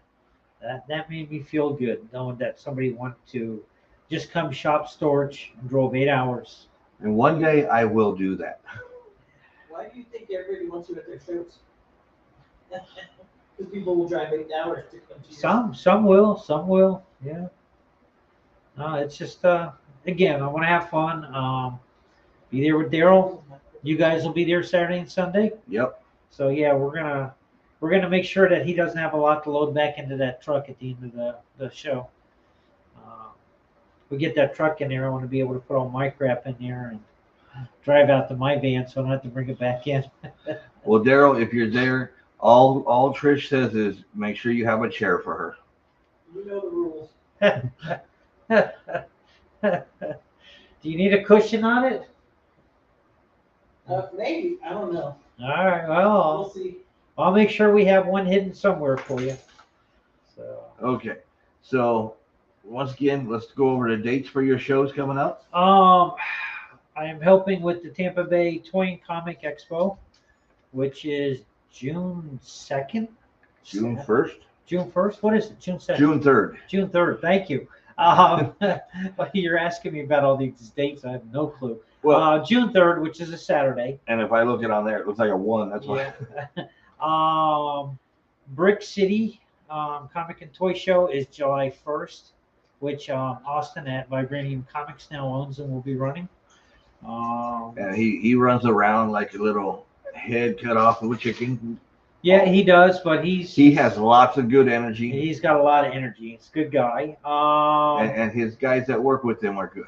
That made me feel good, knowing that somebody wanted to just come shop storage and drove 8 hours. And one day I will do that. Why do you think everybody wants you at their shows? Because people will drive 8 hours to come to you. Some will, yeah. No, it's just again, I want to have fun. Be there with Daryl. You guys will be there Saturday and Sunday. Yep. So yeah, we're gonna make sure that he doesn't have a lot to load back into that truck at the end of the show. We get that truck in there, I want to be able to put all my crap in there and drive out to my van, so I don't have to bring it back in. Well, Daryl, if you're there, all Trish says is make sure you have a chair for her. You know the rules. Do you need a cushion on it? Maybe. I don't know. All right. We'll Well, see. I'll make sure we have one hidden somewhere for you. So. Okay. So once again, let's go over the dates for your shows coming up. I am helping with the Tampa Bay Toy and Comic Expo, which is June 2nd. June 1st. June 1st. What is it? June 2nd. June 3rd. June 3rd. Thank you. You're asking me about all these dates. I have no clue. Well, June 3rd, which is a Saturday. and if I look it on there, it looks like a 1. That's why. Yeah. Brick City Comic and Toy Show is July 1st, which Austin at Vibranium Comics now owns and will be running. And he runs around like a little head cut off of a chicken. Yeah, he does, but He has lots of good energy, he's got a lot of energy. He's a good guy. and his guys that work with him are good.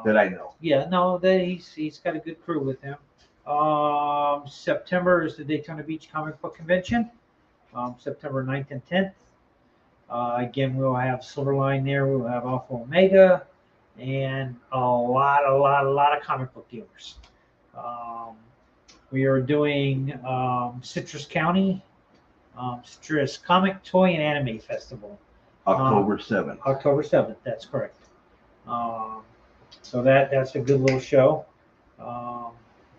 That I know. Yeah, no, he's got a good crew with him. September is the Daytona Beach Comic Book Convention. September 9th and 10th. Again, we'll have Silverline there. We'll have Alpha Omega, and a lot of comic book dealers. We are doing Citrus County, Citrus Comic, Toy, and Anime Festival. October 7th. October 7th, that's correct. So that's a good little show.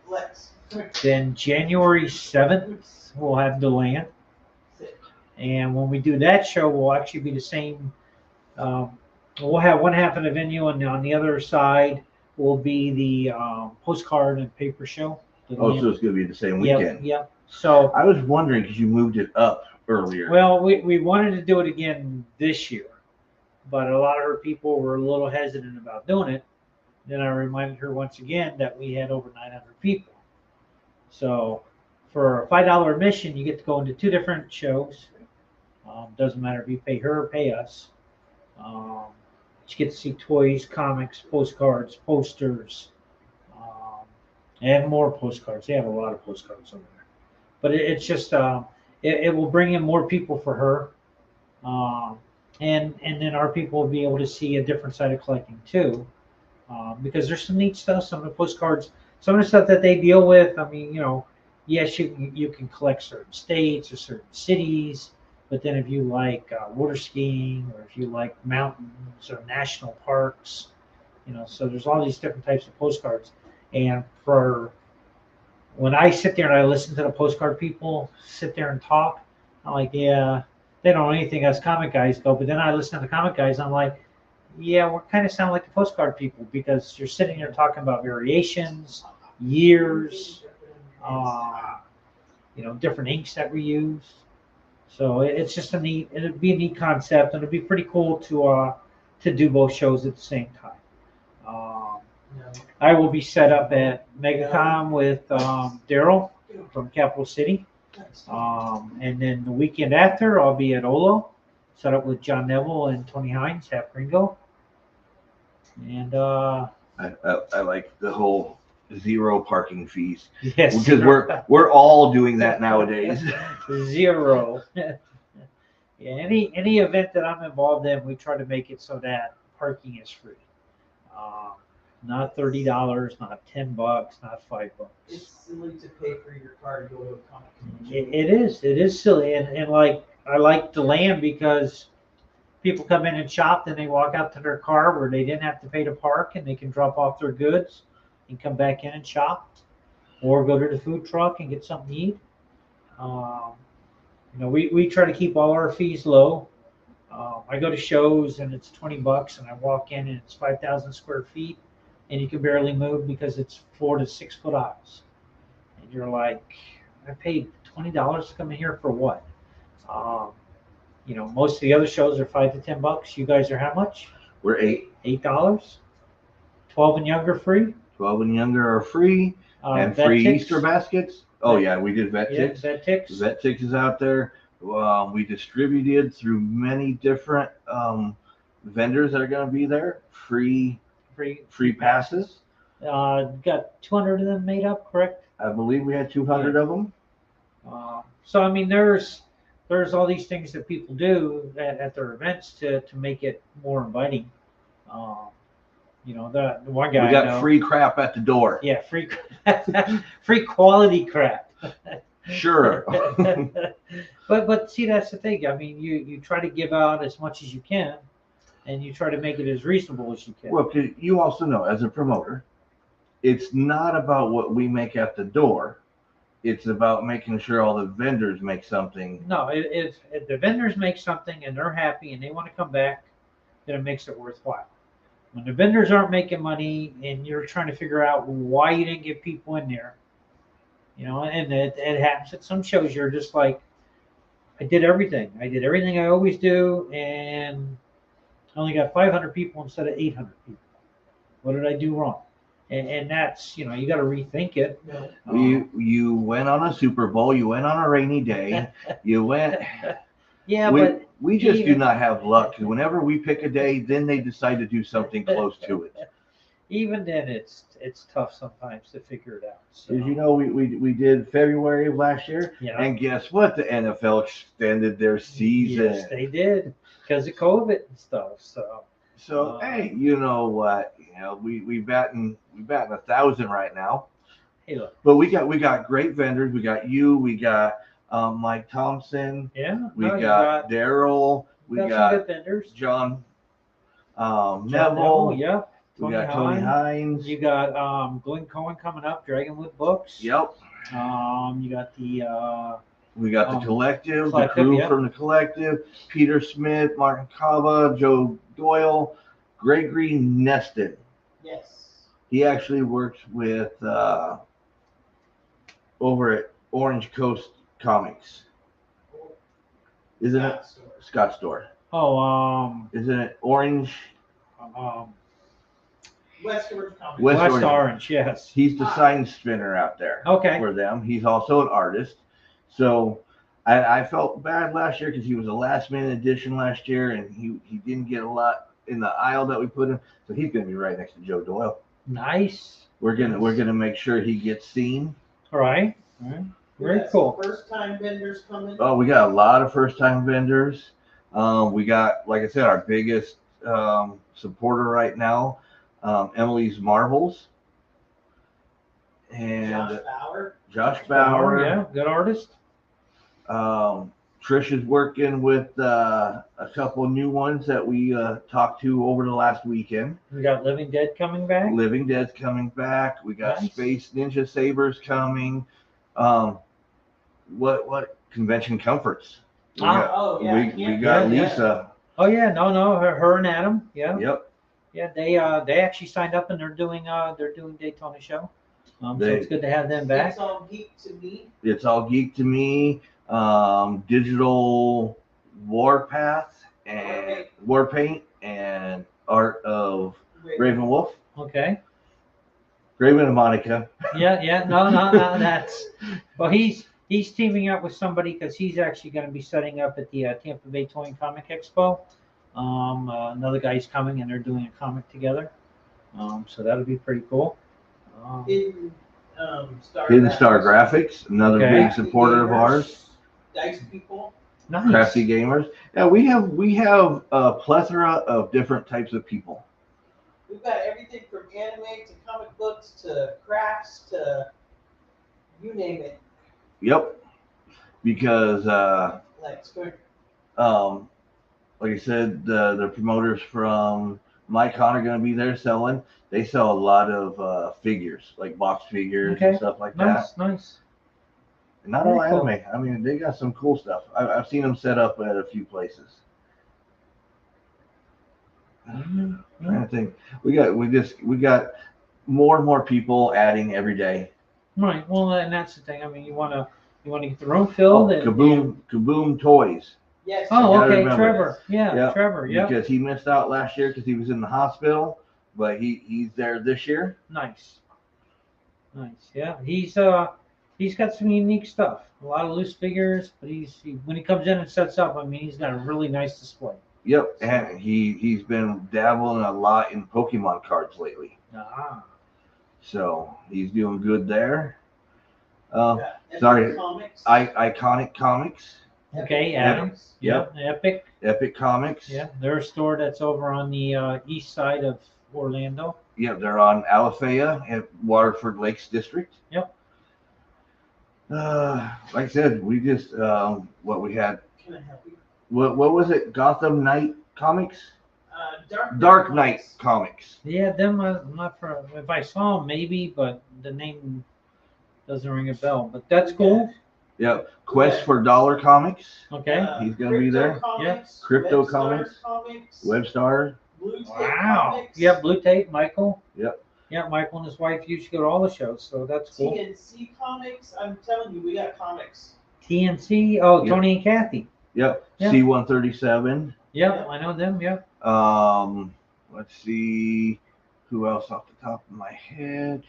Lex. Then January 7th, we'll have DeLand. And when we do that show, we'll actually be the same. We'll have one half of the venue, and on the other side will be the postcard and paper show. Oh, so it's going to be the same weekend. Yep. So I was wondering because you moved it up earlier. well, we wanted to do it again this year, but a lot of her people were a little hesitant about doing it. Then I reminded her once again that we had over 900 people. So for a $5 admission, you get to go into 2 different shows. Doesn't matter if you pay her or pay us. You get to see toys, comics, postcards, posters, and more postcards. They have a lot of postcards over there. But it's just, it will bring in more people for her. And then our people will be able to see a different side of collecting too. Because there's some neat stuff, some of the postcards, some of the stuff that they deal with. I mean, yes, you can collect certain states or certain cities, but then if you like water skiing or if you like mountains or national parks, so there's all these different types of postcards. And for when I sit there and I listen to the postcard people sit there and talk, I'm like, yeah, they don't know anything as comic guys go. But then I listen to the comic guys, I'm like, yeah, we kind of sound like the postcard people because you're sitting there talking about variations, years, different inks that we use. So it's just it'd be a neat concept, and it'd be pretty cool to do both shows at the same time. Um, I will be set up at MegaCon with Daryl from Capital City. And then the weekend after, I'll be at Olo, set up with John Neville and Tony Hines, half Gringo. And I like the whole zero parking fees yes, because we're all doing that nowadays. Zero. Yeah, any event that I'm involved in, we try to make it so that parking is free. Not $30, not $10, not $5. It's silly to pay for your car to go to a comic convention. It is silly, and like I like the land because people come in and shop, then they walk out to their car where they didn't have to pay to park, and they can drop off their goods and come back in and shop, or go to the food truck and get something to eat. We try to keep all our fees low. I go to shows and it's $20, and I walk in and it's 5,000 square feet, and you can barely move because it's 4 to 6 foot aisles. And you're like, I paid $20 to come in here for what? Most of the other shows are $5 to $10. You guys are how much? We're $8. 12 and younger free. 12 and younger are free, and Vet free Ticks. Easter baskets. Oh yeah, we did Vet Yeah, Ticks. Vet Ticks. Vet Ticks is out there. We distributed through many different vendors that are going to be there. Free passes. Got 200 of them made up, correct? I believe we had 200 of them. So I mean, there's all these things that people do at their events to make it more inviting. The one guy We got free crap at the door. Yeah, free free quality crap. Sure. but see, that's the thing. I mean, you try to give out as much as you can, and you try to make it as reasonable as you can. Well, 'cause you also know, as a promoter, it's not about what we make at the door. It's about making sure all the vendors make something. No, if the vendors make something and they're happy and they want to come back, then it makes it worthwhile. When the vendors aren't making money and you're trying to figure out why you didn't get people in there, and it happens at some shows, you're just like, I did everything. I always do, and I only got 500 people instead of 800 people. What did I do wrong? And that's, you got to rethink it. You went on a Super Bowl. You went on a rainy day. You went. Yeah, but but we just do not have luck. Whenever we pick a day, then they decide to do something close to it. Even then, it's tough sometimes to figure it out. So. As you know, we did February of last year, and guess what? The NFL extended their season. Yes, they did because of COVID and stuff. So hey, you know what? We batting 1,000 right now. Hey, look. But we got great vendors. We got you. We got Mike Thompson. Yeah. We got Daryl. We got some got good vendors. John Neville. Neville. Yeah. We got Tony Hines. You got Glenn Cohen coming up, Dragonwood Books. Yep. You got the. We got the collective, the Collective, crew yeah. from the collective, Peter Smith, Martin Cava, Joe Doyle, Gregory Neston. Yes. He actually works with over at Orange Coast Comics. Isn't it? Scott Store. Oh, Isn't it Orange? West Orange Comics. West Orange, yes. He's the sign spinner out there for them. He's also an artist. So I felt bad last year because he was a last minute addition last year, and he didn't get a lot in the aisle that we put him. So he's going to be right next to Joe Doyle. Nice. We're gonna make sure he gets seen. All right. Very cool. First time vendors coming. Oh, we got a lot of first time vendors. We got, like I said, our biggest supporter right now, Emily's Marvels, and Josh Bauer. Josh Bauer. Yeah, good artist. Trish is working with a couple new ones that we talked to over the last weekend. We got Living Dead coming back. Living Dead's coming back. We got Nice. Space Ninja Sabers coming. What convention comforts? We got, Oh, yeah. we got Yeah, yeah. Lisa. Oh yeah, no, her and Adam. Yeah, Yep. yeah. They actually signed up and they're doing Daytona show. So They- it's good to have them back. It's all geek to me. It's all geek to me. Digital Warpath and Warpaint and Art of Raven Wolf. Okay. Raven and Monica. Yeah. No. That's well. He's teaming up with somebody because he's actually going to be setting up at the Tampa Bay Toy and Comic Expo. Another guy's coming and they're doing a comic together. So that'll be pretty cool. Hidden Star Graphics, another Okay. big supporter of ours. Dice people. Nice. Crafty Gamers. Yeah, we have a plethora of different types of people. We've got everything from anime to comic books to crafts to you name it. Yep. Because Like, so like I said, the promoters from Micon are going to be there selling. They sell a lot of figures, like box figures Okay. and stuff like that. Nice. And not all Very cool. anime. I mean, they got some cool stuff. I've seen them set up at a few places. I'm trying to think. We got more and more people adding every day. Right. Well, and that's the thing. I mean, you want to get the room filled. and, Kaboom Toys. yes. Oh, gotta okay, remember Trevor. Yeah, Yep, Trevor. Yeah. Because he missed out last year because he was in the hospital, but he's there this year. Nice. Yeah. He's got some unique stuff. A lot of loose figures, but when he comes in and sets up, I mean, he's got a really nice display. Yep, and he's been dabbling a lot in Pokemon cards lately, Ah. so he's doing good there. Yeah, sorry. Comics. Iconic Comics, Okay, Adam. Yep. Epic. Epic Comics. Yeah, they're a store that's over on the east side of Orlando. Yep, they're on Alafaya at Waterford Lakes District. Yep. Like I said, we just what we had. Can I help you? What was it? Gotham Knight Comics. Dark Knight Comics. Yeah, them. I'm not for. If I saw them, maybe, but the name doesn't ring a bell. But that's cool. Yep. Quest for Dollar Comics. Okay. He's gonna be there. Comics, Crypto Webstar Comics. Comics, Webstar. Blue Tape Wow. Comics, Yeah, Blue Tape, Michael. Yep. Yeah, Michael and his wife used to go to all the shows, so that's cool. TNC Comics. I'm telling you, we got comics. TNC. Oh, Yep. Tony and Kathy. Yep. Yeah. C-137. Yep, I know them. Yep. Let's see. Who else off the top of my head?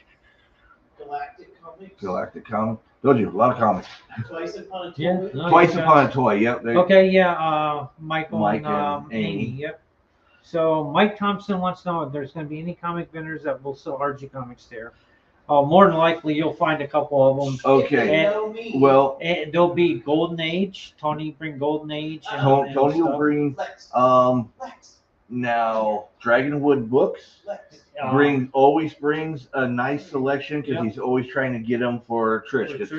Galactic Comics. Galactic Comic. Told you, a lot of comics. Twice Upon a Toy. Yeah. No, Twice you got- Upon a Toy. Yep. Okay, yeah, Michael Mike and and Amy. Amy. Yep. So Mike Thompson wants to know if there's going to be any comic vendors that will sell Archie comics there. More than likely, you'll find a couple of them. Okay. If they know me, Well, And there'll be Golden Age. Tony bring Golden Age. And, Tony will stuff. bring Lex. Lex. Now Dragonwood Books Lex. always brings a nice selection because Yep. he's always trying to get them for Trish because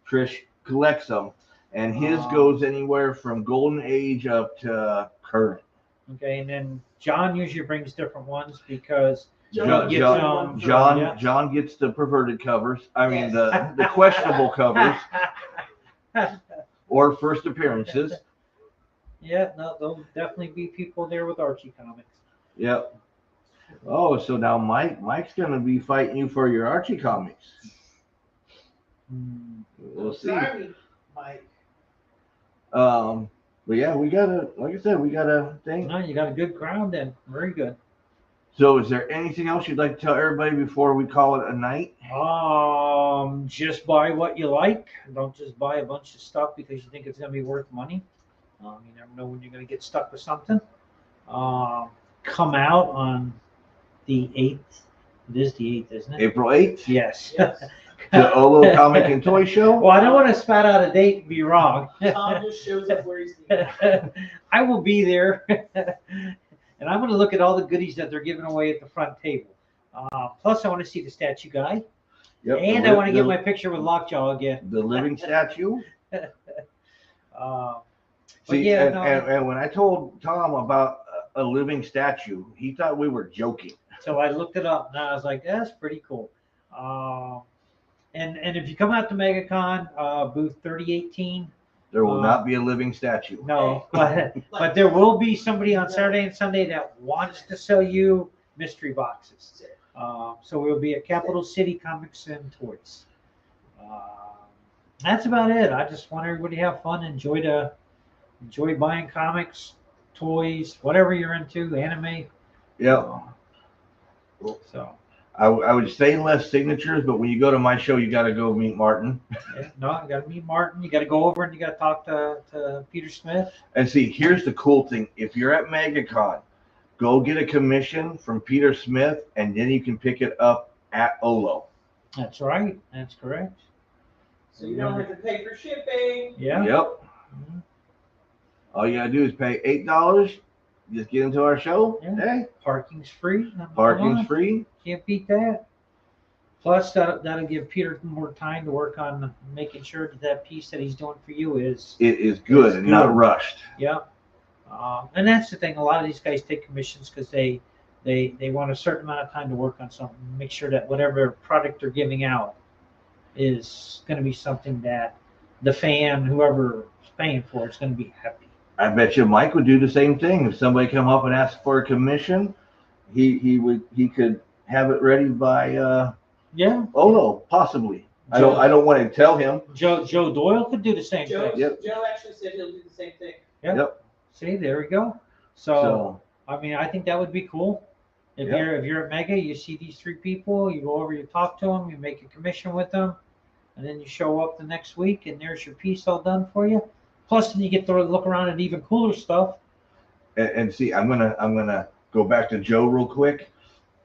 Trish collects them, and his goes anywhere from Golden Age up to current. Okay, and then John usually brings different ones because John, he gets John, John gets the perverted covers. I mean the questionable covers or first appearances. Yeah, no, there'll definitely be people there with Archie comics. Yep. Oh, so now Mike's gonna be fighting you for your Archie comics. We'll see. Sorry, Mike. But yeah, we got a thing. No, you got a good crowd then. Very good. So is there anything else you'd like to tell everybody before we call it a night? Just buy what you like. Don't just buy a bunch of stuff because you think it's going to be worth money. You never know when you're going to get stuck with something. Come out on the 8th. It is the 8th, isn't it? April 8th, Yes. Yes. the Olo Comic and Toy Show. Well, I don't want to spat out a date and be wrong. Tom just shows up where he's thinking. I will be there, and I'm going to look at all the goodies that they're giving away at the front table. Plus, I want to see the statue guy, Yep, and I want to get my picture with Lockjaw again. the living statue. But See, yeah, and, no. and when I told Tom about a living statue, he thought we were joking. So I looked it up and I was like, that's pretty cool. And if you come out to MegaCon, booth 3018, There will not be a living statue. no, but there will be somebody on Saturday and Sunday that wants to sell you mystery boxes. So we'll be at Capital City Comics and Toys. That's about it. I just want everybody to have fun, enjoy buying comics, toys, whatever you're into, anime. Yeah. So I would say less signatures, but when you go to my show, you got to go meet Martin. yeah, no, you got to meet Martin. You got to go over and you got to talk to Peter Smith. And see, here's the cool thing. If you're at MegaCon, go get a commission from Peter Smith, and then you can pick it up at Olo. That's right. That's correct. So you don't have to pay for shipping. Yeah. Yep. Mhm. All you got to do is pay $8. Just get into our show. Yeah. Hey, Parking's free. Come parking's on. free. Can't beat that. Plus, that'll give Peter more time to work on making sure that piece that he's doing for you is. It is good It's and not good. rushed. Yeah. And that's the thing. A lot of these guys take commissions because they want a certain amount of time to work on something, make sure that whatever product they're giving out is going to be something that the fan, whoever is paying for, is going to be happy. I bet you Mike would do the same thing. If somebody come up and asked for a commission, he could have it ready by Yeah. Olo, possibly. I don't want to tell him. Joe Doyle could do the same Joe, thing. Yep. Joe actually said he'll do the same thing. Yep. See, there we go. So I mean, I think that would be cool. If Yeah. you're at Mega, you see these three people, you go over, you talk to them, you make a commission with them, and then you show up the next week, and there's your piece all done for you. Plus, then you get to look around at even cooler stuff. And see, I'm gonna go back to Joe real quick.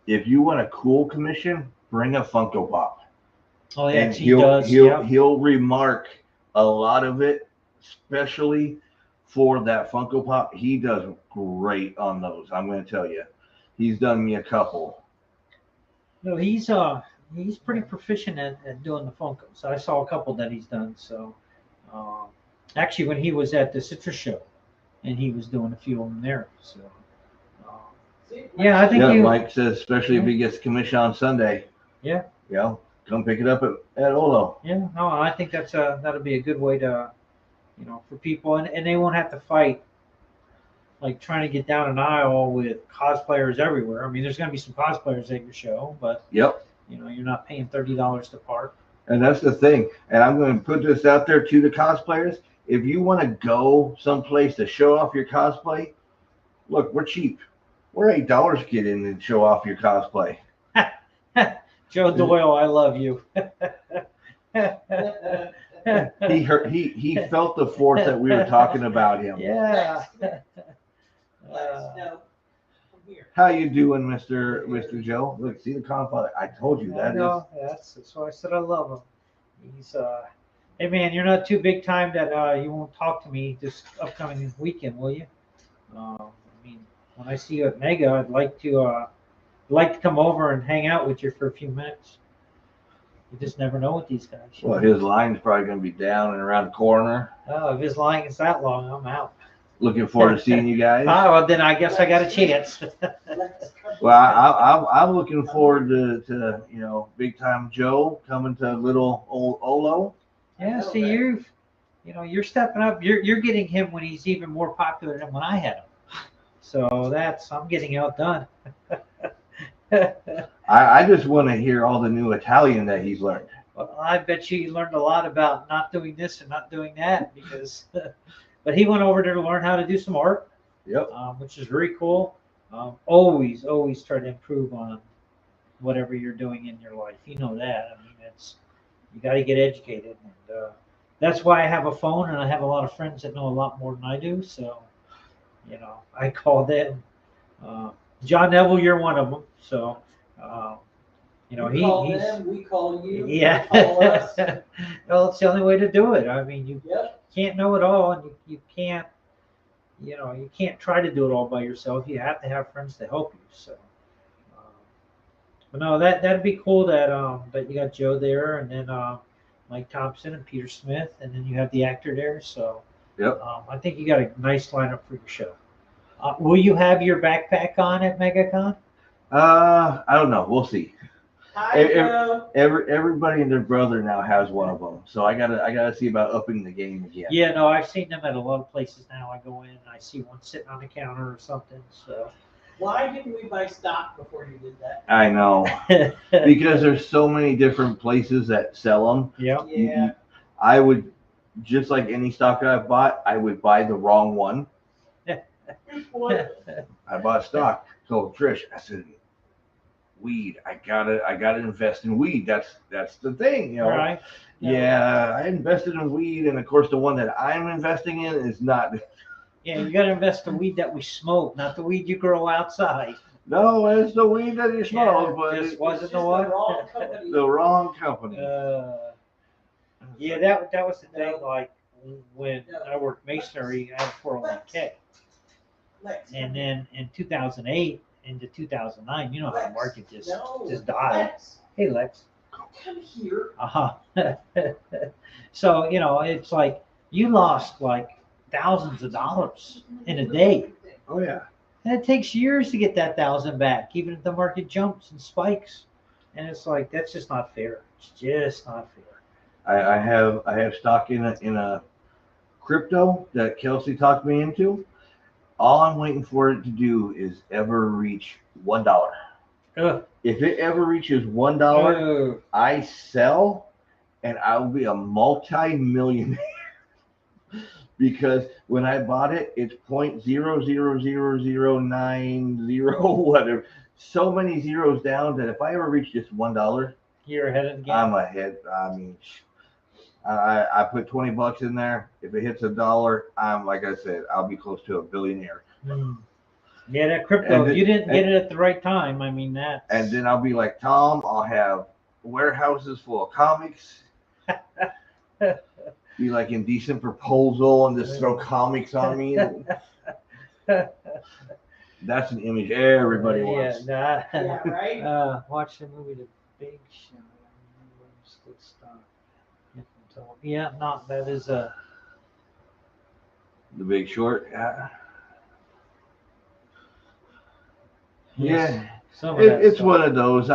If you want a cool commission, bring a Funko Pop. Oh yeah, And he does. Yeah. he'll remark a lot of it, especially for that Funko Pop. He does great on those. I'm going to tell you, he's done me a couple. No, he's pretty proficient at doing the Funkos. I saw a couple that he's done. So actually, when he was at the Citrus Show, and he was doing a few of them there. So See, yeah, I think Yeah, you. Mike says, especially if he gets commission on Sunday. Yeah. Yeah, come pick it up at Olo. Yeah, no, I think that'll be a good way to, for people, and they won't have to fight like trying to get down an aisle with cosplayers everywhere. I mean, there's going to be some cosplayers at your show, but Yep. you're not paying $30 to park. And that's the thing. And I'm going to put this out there to the cosplayers. If you want to go someplace to show off your cosplay, look, we're cheap. We're $8 to get in and show off your cosplay. Joe Doyle, I love you. He felt the force that we were talking about him. Yeah. Let us know. From here. How you doing, Mr. Joe? Look, see the Confather. I told you that is. No, that's why I said I love him. He's hey man, you're not too big time that you won't talk to me this upcoming weekend, will you? I mean, when I see you at Mega, I'd like to come over and hang out with you for a few minutes. You just never know with these guys. Well, his line's probably going to be down and around the corner. Oh, if his line is that long, I'm out. Looking forward to seeing you guys. Oh, well, then I guess I got a chance. Well, I'm looking forward to big time Joe coming to little old Olo. Yeah, see, you're stepping up. You're getting him when he's even more popular than when I had him. So I'm getting outdone. I just want to hear all the new Italian that he's learned. Well, I bet you learned a lot about not doing this and not doing that because, but he went over there to learn how to do some art. Yep. Which is very cool. Always try to improve on whatever you're doing in your life. You know that. I mean, you got to get educated, and that's why I have a phone, and I have a lot of friends that know a lot more than I do. So, I call them. John Neville, you're one of them. So, You call them, we call you. Yeah. You call us. Well, it's the only way to do it. I mean, you Yep. can't know it all, and you can't, you can't try to do it all by yourself. You have to have friends to help you. So, but no, that'd be cool that you got Joe there, and then Mike Thompson and Peter Smith, and then you have the actor there. So Yep. I think you got a nice lineup for your show. Will you have your backpack on at MegaCon? I don't know. We'll see. Hi, Joe. Everybody and their brother now has one of them, so I gotta see about upping the game again. Yeah, no, I've seen them at a lot of places now. I go in and I see one sitting on the counter or something. So Why didn't we buy stock before you did that? I know, because there's so many different places that sell them. yeah, Yeah. I would, just like any stock I've bought, I would buy the wrong one. Good point. I bought stock. So Trish, I said, weed. I gotta invest in weed. That's the thing, you know. all right. Yeah, I invested in weed, and of course, the one that I'm investing in is not. Yeah, you got to invest the weed that we smoke, not the weed you grow outside. No, it's the weed that you smoke, but just it's wasn't It's the just one. wrong company. the wrong company. Yeah, that was the thing. Like when I worked masonry, I had a 401k, Lex, and then in 2008 into 2009, you know how the market just no. died. Lex, Hey, Lex. come here. So you know, it's like you lost like thousands of dollars in a day, Oh yeah. and it takes years to get that thousand back, even if the market jumps and spikes. And it's like that's just not fair. It's just not fair. I have stock in a crypto that Kelsey talked me into. All I'm waiting for it to do is ever reach $1. Ugh. If it ever reaches $1, Oh. I sell, and I'll be a multi-millionaire. Because when I bought it, it's 0.000090 whatever. So many zeros down that if I ever reach just $1, You're ahead of the game. I'm ahead. I mean, I put $20 in there. If it hits $1, I'm like I said, I'll be close to a billionaire. Yeah, that crypto. And you didn't get it at the right time. I mean that. And then I'll be like Tom. I'll have warehouses full of comics. Be like Indecent Proposal and just throw comics on me. That's an image everybody wants. Yeah, Yeah, right? watch the movie The Big Shot. Good stuff. Yeah, no, that is a. The Big Short. Yes, Yeah, some of that it's stuff. one of those.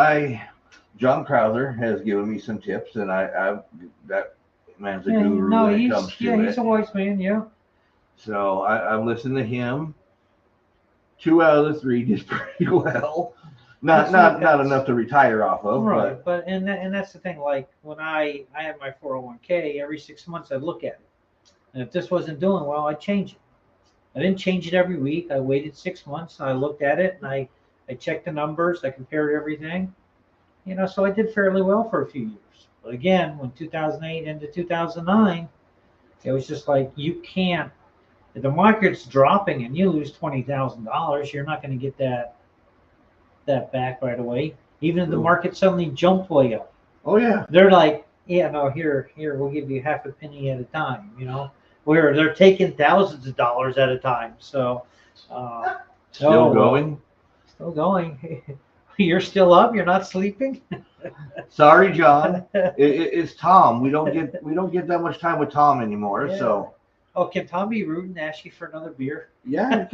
John Crowther has given me some tips, and that man's a Yeah, guru no, when it he's comes to he's it. a wise man. Yeah. So I've listened to him. 2 out of the 3 did pretty well. Not enough to retire off of, Right, but and that's the thing. Like when I had my 401k, every 6 months I'd look at it, and if this wasn't doing well, I'd change it. I didn't change it every week. I waited 6 months, and I looked at it, and I checked the numbers, I compared everything, you know. So I did fairly well for a few years. But again, when 2008 into 2009, it was just like you can't. If the market's dropping and you lose $20,000, you're not going to get that back right away. Even if the market suddenly jumped way up, oh yeah, they're like, yeah, no, here, we'll give you half a penny at a time, you know, where they're taking thousands of dollars at a time. So, still going. Still going. You're still up. You're not sleeping. Sorry, John. It's Tom. We don't get that much time with Tom anymore. Yeah. So. Oh, can Tom be rude and ask you for another beer? Yeah,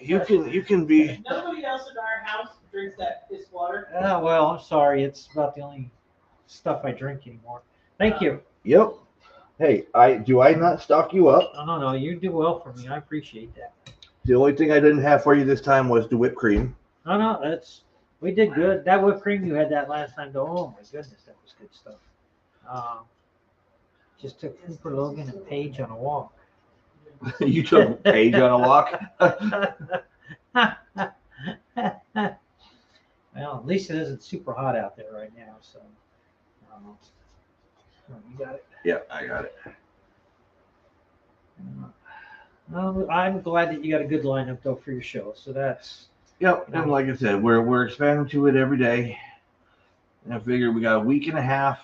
you can. You can be. Nobody else in our house drinks that piss water. Well, I'm sorry. It's about the only stuff I drink anymore. Thank you. Yep. Hey, do I not stock you up? No, you do well for me. I appreciate that. The only thing I didn't have for you this time was the whipped cream. No, we did good. That whipped cream you had that last time. Oh my goodness, that was good stuff. Just took Cooper, Logan, and Paige on a walk. You took Paige on a walk. Well, at least it isn't super hot out there right now. So, you got it. Yeah, I got it. Well, I'm glad that you got a good lineup though for your show. So that's. Yep, and like I said, we're expanding to it every day. And I figure we got a week and a half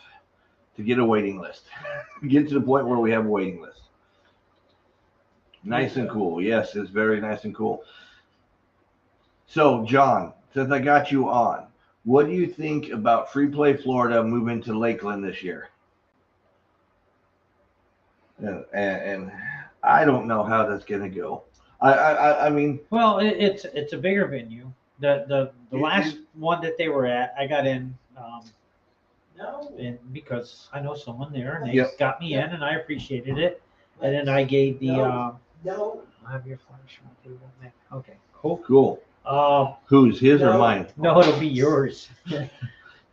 to get a waiting list. Get to the point where we have a waiting list. Nice and cool. Yes, it's very nice and cool. So, John, since I got you on, what do you think about Free Play Florida moving to Lakeland this year? and I don't know how that's gonna go. I mean, Well, it's a bigger venue. The It- last one that they were at, I got in, No. and because I know someone there, and they Yep. got me in, and I appreciated it. And then I gave the. No. No. I have your flash on the table, man. Okay, cool. cool. Um, Who's his or No. mine? no, it'll be yours.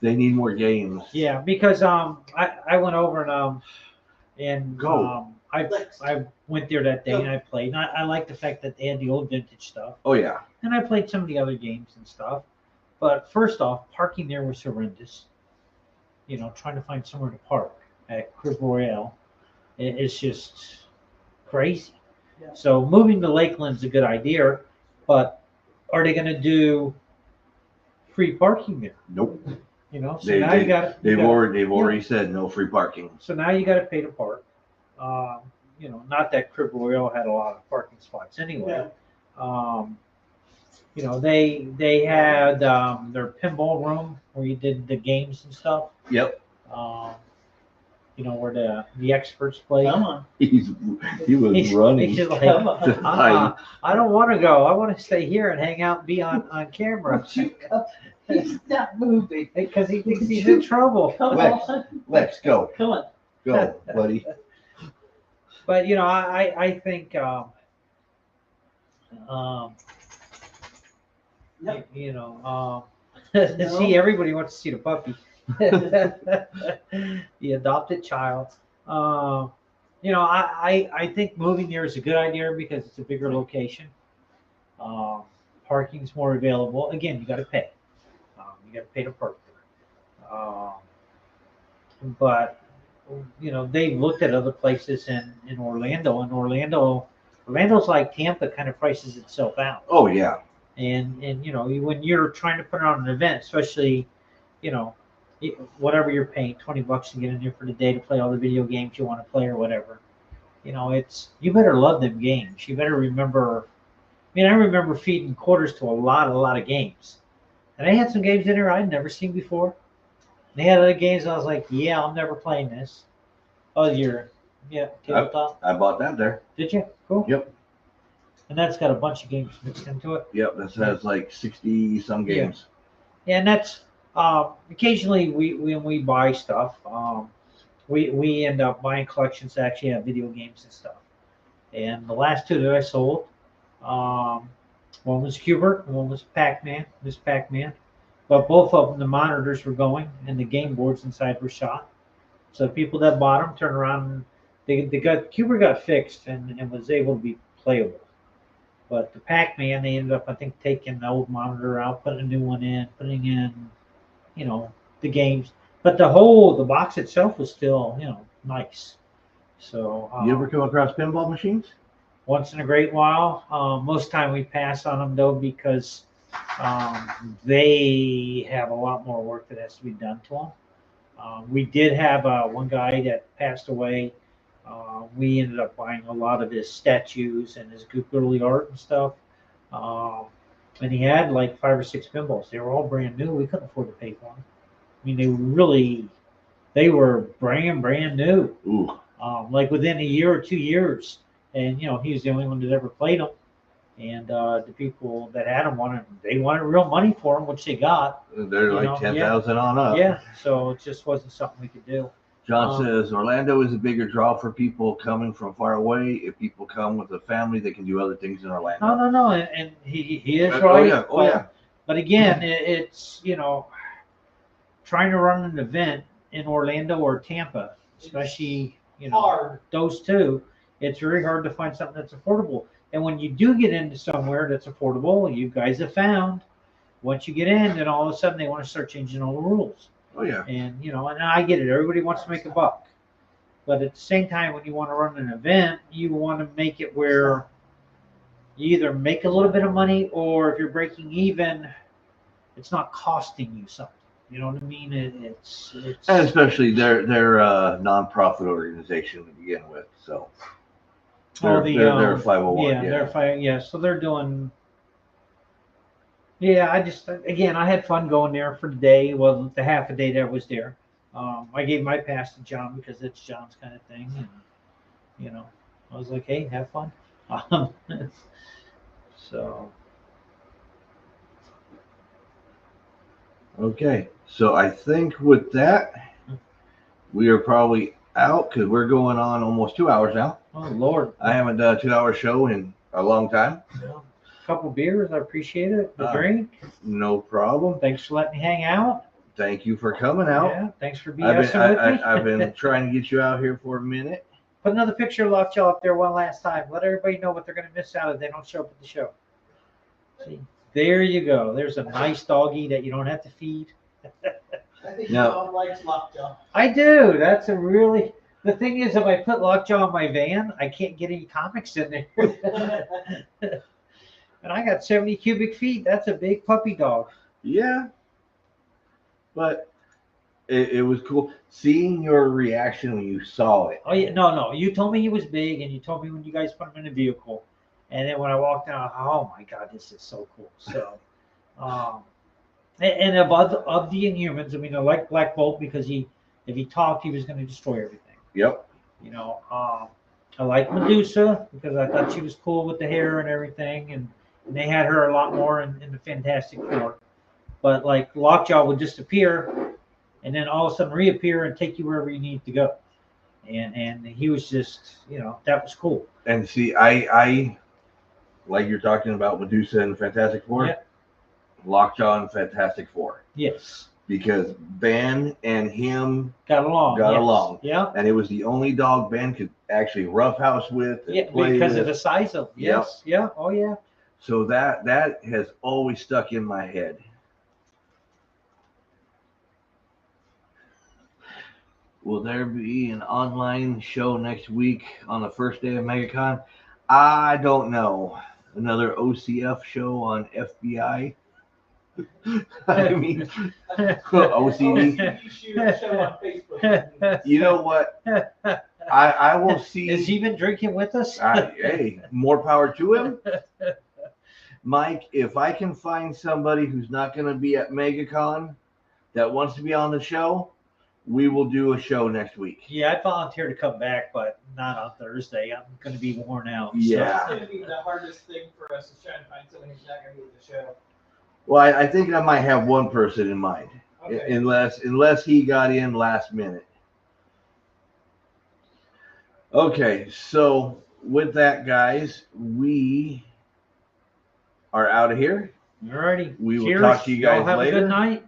They need more games. Yeah, because I went over and Go. I went there that day and I played. And I like the fact that they had the old vintage stuff, Oh yeah. and I played some of the other games and stuff. But first off, parking there was horrendous. You know, trying to find somewhere to park at Crib Royale, it's just crazy. Yeah. So moving to Lakeland's a good idea, but are they going to do free parking there? Nope. You know, so They, now you got they've already said no free parking. So now you got to pay to park. You know, not that Crib Royale had a lot of parking spots anyway. You know, they had their pinball room where you did the games and stuff. Yep. You know, where the experts play. Come on. He was He's running. just like, Come on. I don't want to go. I want to stay here and hang out and be on camera He's not moving. because he thinks he's in trouble. Come Lex. on. Let's go. Come on. Go, buddy. But you know, I think No. you know, see, everybody wants to see the puppy, the adopted child. You know, I think moving there is a good idea because it's a bigger location. Parking's more available. Again, you got to pay. You got to pay to park there. But you know, they looked at other places in Orlando, and Orlando's like Tampa, kind of prices itself out. Oh yeah. And you know, when you're trying to put on an event, especially, you know, whatever you're paying, $20 to get in there for the day to play all the video games you want to play or whatever, you know, you better love them games. You better remember. I mean, I remember feeding quarters to a lot of games, and they had some games in there I'd never seen before. They had other games I was like, yeah, I'm never playing this. Oh, tabletop. I bought that there. Did you? Cool. Yep. And that's got a bunch of games mixed into it. Yep. That has like 60 some games. Yeah, and that's occasionally when we buy stuff, we end up buying collections that actually have video games and stuff. And the last two that I sold, one was Cubert, and one was Pac-Man, Miss Pac-Man. But both of them, the monitors were going, and the game boards inside were shot. So people that bought them turned around, and Cubert got fixed and was able to be playable. But the Pac-Man, they ended up, I think, taking the old monitor out, putting a new one in, putting in, you know, the games. But the box itself was still, you know, nice. So You ever come across pinball machines? once in a great while. Most time we pass on them though because they have a lot more work that has to be done to them. We did have one guy that passed away. We ended up buying a lot of his statues and his early art and stuff. And he had like 5 or 6 pinballs. They were all brand new. We couldn't afford to pay for them. I mean, they were brand new. Ooh. Like within a year or 2 years. And, you know, he was the only one that ever played them. And the people that had them wanted real money for them, which they got. They're like know, 10,000 on up. Yeah, so it just wasn't something we could do. John says Orlando is a bigger draw for people coming from far away. If people come with a family, they can do other things in Orlando. No, and he is Oh, right. yeah. Oh, yeah. But again, it's, you know, trying to run an event in Orlando or Tampa, especially, you know, Hard. those two, it's very hard to find something that's affordable. And when you do get into somewhere that's affordable, you guys have found, once you get in, then all of a sudden they want to start changing all the rules. Oh, yeah. And, you know, and I get it. Everybody wants to make a buck. But at the same time, when you want to run an event, you want to make it where you either make a little bit of money or if you're breaking even, it's not costing you something. You know what I mean? It's And especially they're a non-profit organization to begin with, so they're a 501. they're fine. Yeah, so they're doing. Yeah, I had fun going there for the day. Well, the half a day that I was there. I gave my pass to John because it's John's kind of thing, and you know, I was like, hey, have fun. So Okay, so I think with that, we are probably out because we're going on almost 2 hours now. oh Lord, I haven't done a 2 hour show in a long time. a couple beers, I appreciate it. The Ah. drink. No problem. Thanks for letting me hang out. Thank you for coming out. Yeah, thanks for I've BSing been, with me. I've been trying to get you out here for a minute. Put another picture of Lockjaw up there one last time. Let everybody know what they're going to miss out if they don't show up at the show. See, there you go. There's a nice doggy that you don't have to feed. I think No. Mom likes Lockjaw. I do. That's a really. The thing is, if I put Lockjaw in my van, I can't get any comics in there. And I got 70 cubic feet. That's a big puppy dog. Yeah. But it was cool seeing your reaction when you saw it. Oh yeah, no. You told me he was big, and you told me when you guys put him in the vehicle, and then when I walked out, oh my God, this is so cool. So, and of the Inhumans, I mean, I like Black Bolt because if he talked, he was going to destroy everything. Yep. You know, I like Medusa because I thought she was cool with the hair and everything, and they had her a lot more in the Fantastic Four. But like Lockjaw would disappear, and then all of a sudden reappear and take you wherever you need to go. And he was just, that was cool. And see, I like you're talking about Medusa and Fantastic Four, Yeah. Lockjaw and Fantastic Four, Yes. because Ben and him Got along. got yes. along. Yeah. And it was the only dog Ben could actually roughhouse with and Yeah, play because with. of the size of Yep. yes. Yeah. Oh yeah. So that has always stuck in my head. Will there be an online show next week on the first day of MegaCon? I don't know. Another OCF show on FBI? I mean, OCD. You shoot a show on Facebook. You know what? I will see. Has he been drinking with us? Hey, more power to him. Mike, if I can find somebody who's not going to be at MegaCon that wants to be on the show, we will do a show next week. Yeah, I volunteered to come back, but not on Thursday. I'm going to be worn out. Yeah. It's going to be the hardest thing for us is trying to find somebody who's not going to be at the show. Well, I think I might have one person in mind, Okay. unless he got in last minute. Okay, so with that, guys, we are out of here. Alrighty. We will Cheers. talk to you guys Y'all have later. a good night.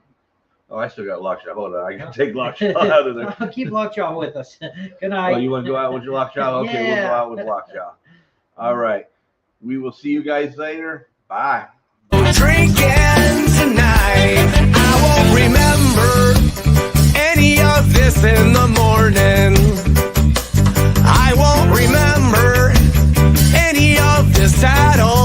Oh, I still got Lockjaw. Hold on, I can take Lockjaw out of there. Keep Lockjaw with us. Good night. Oh, you want to go out with your Lockjaw? Okay, we'll go Yeah. out with Lockjaw. All right. We will see you guys later. Bye. Drinking tonight. I won't remember any of this in the morning. I won't remember any of this at all.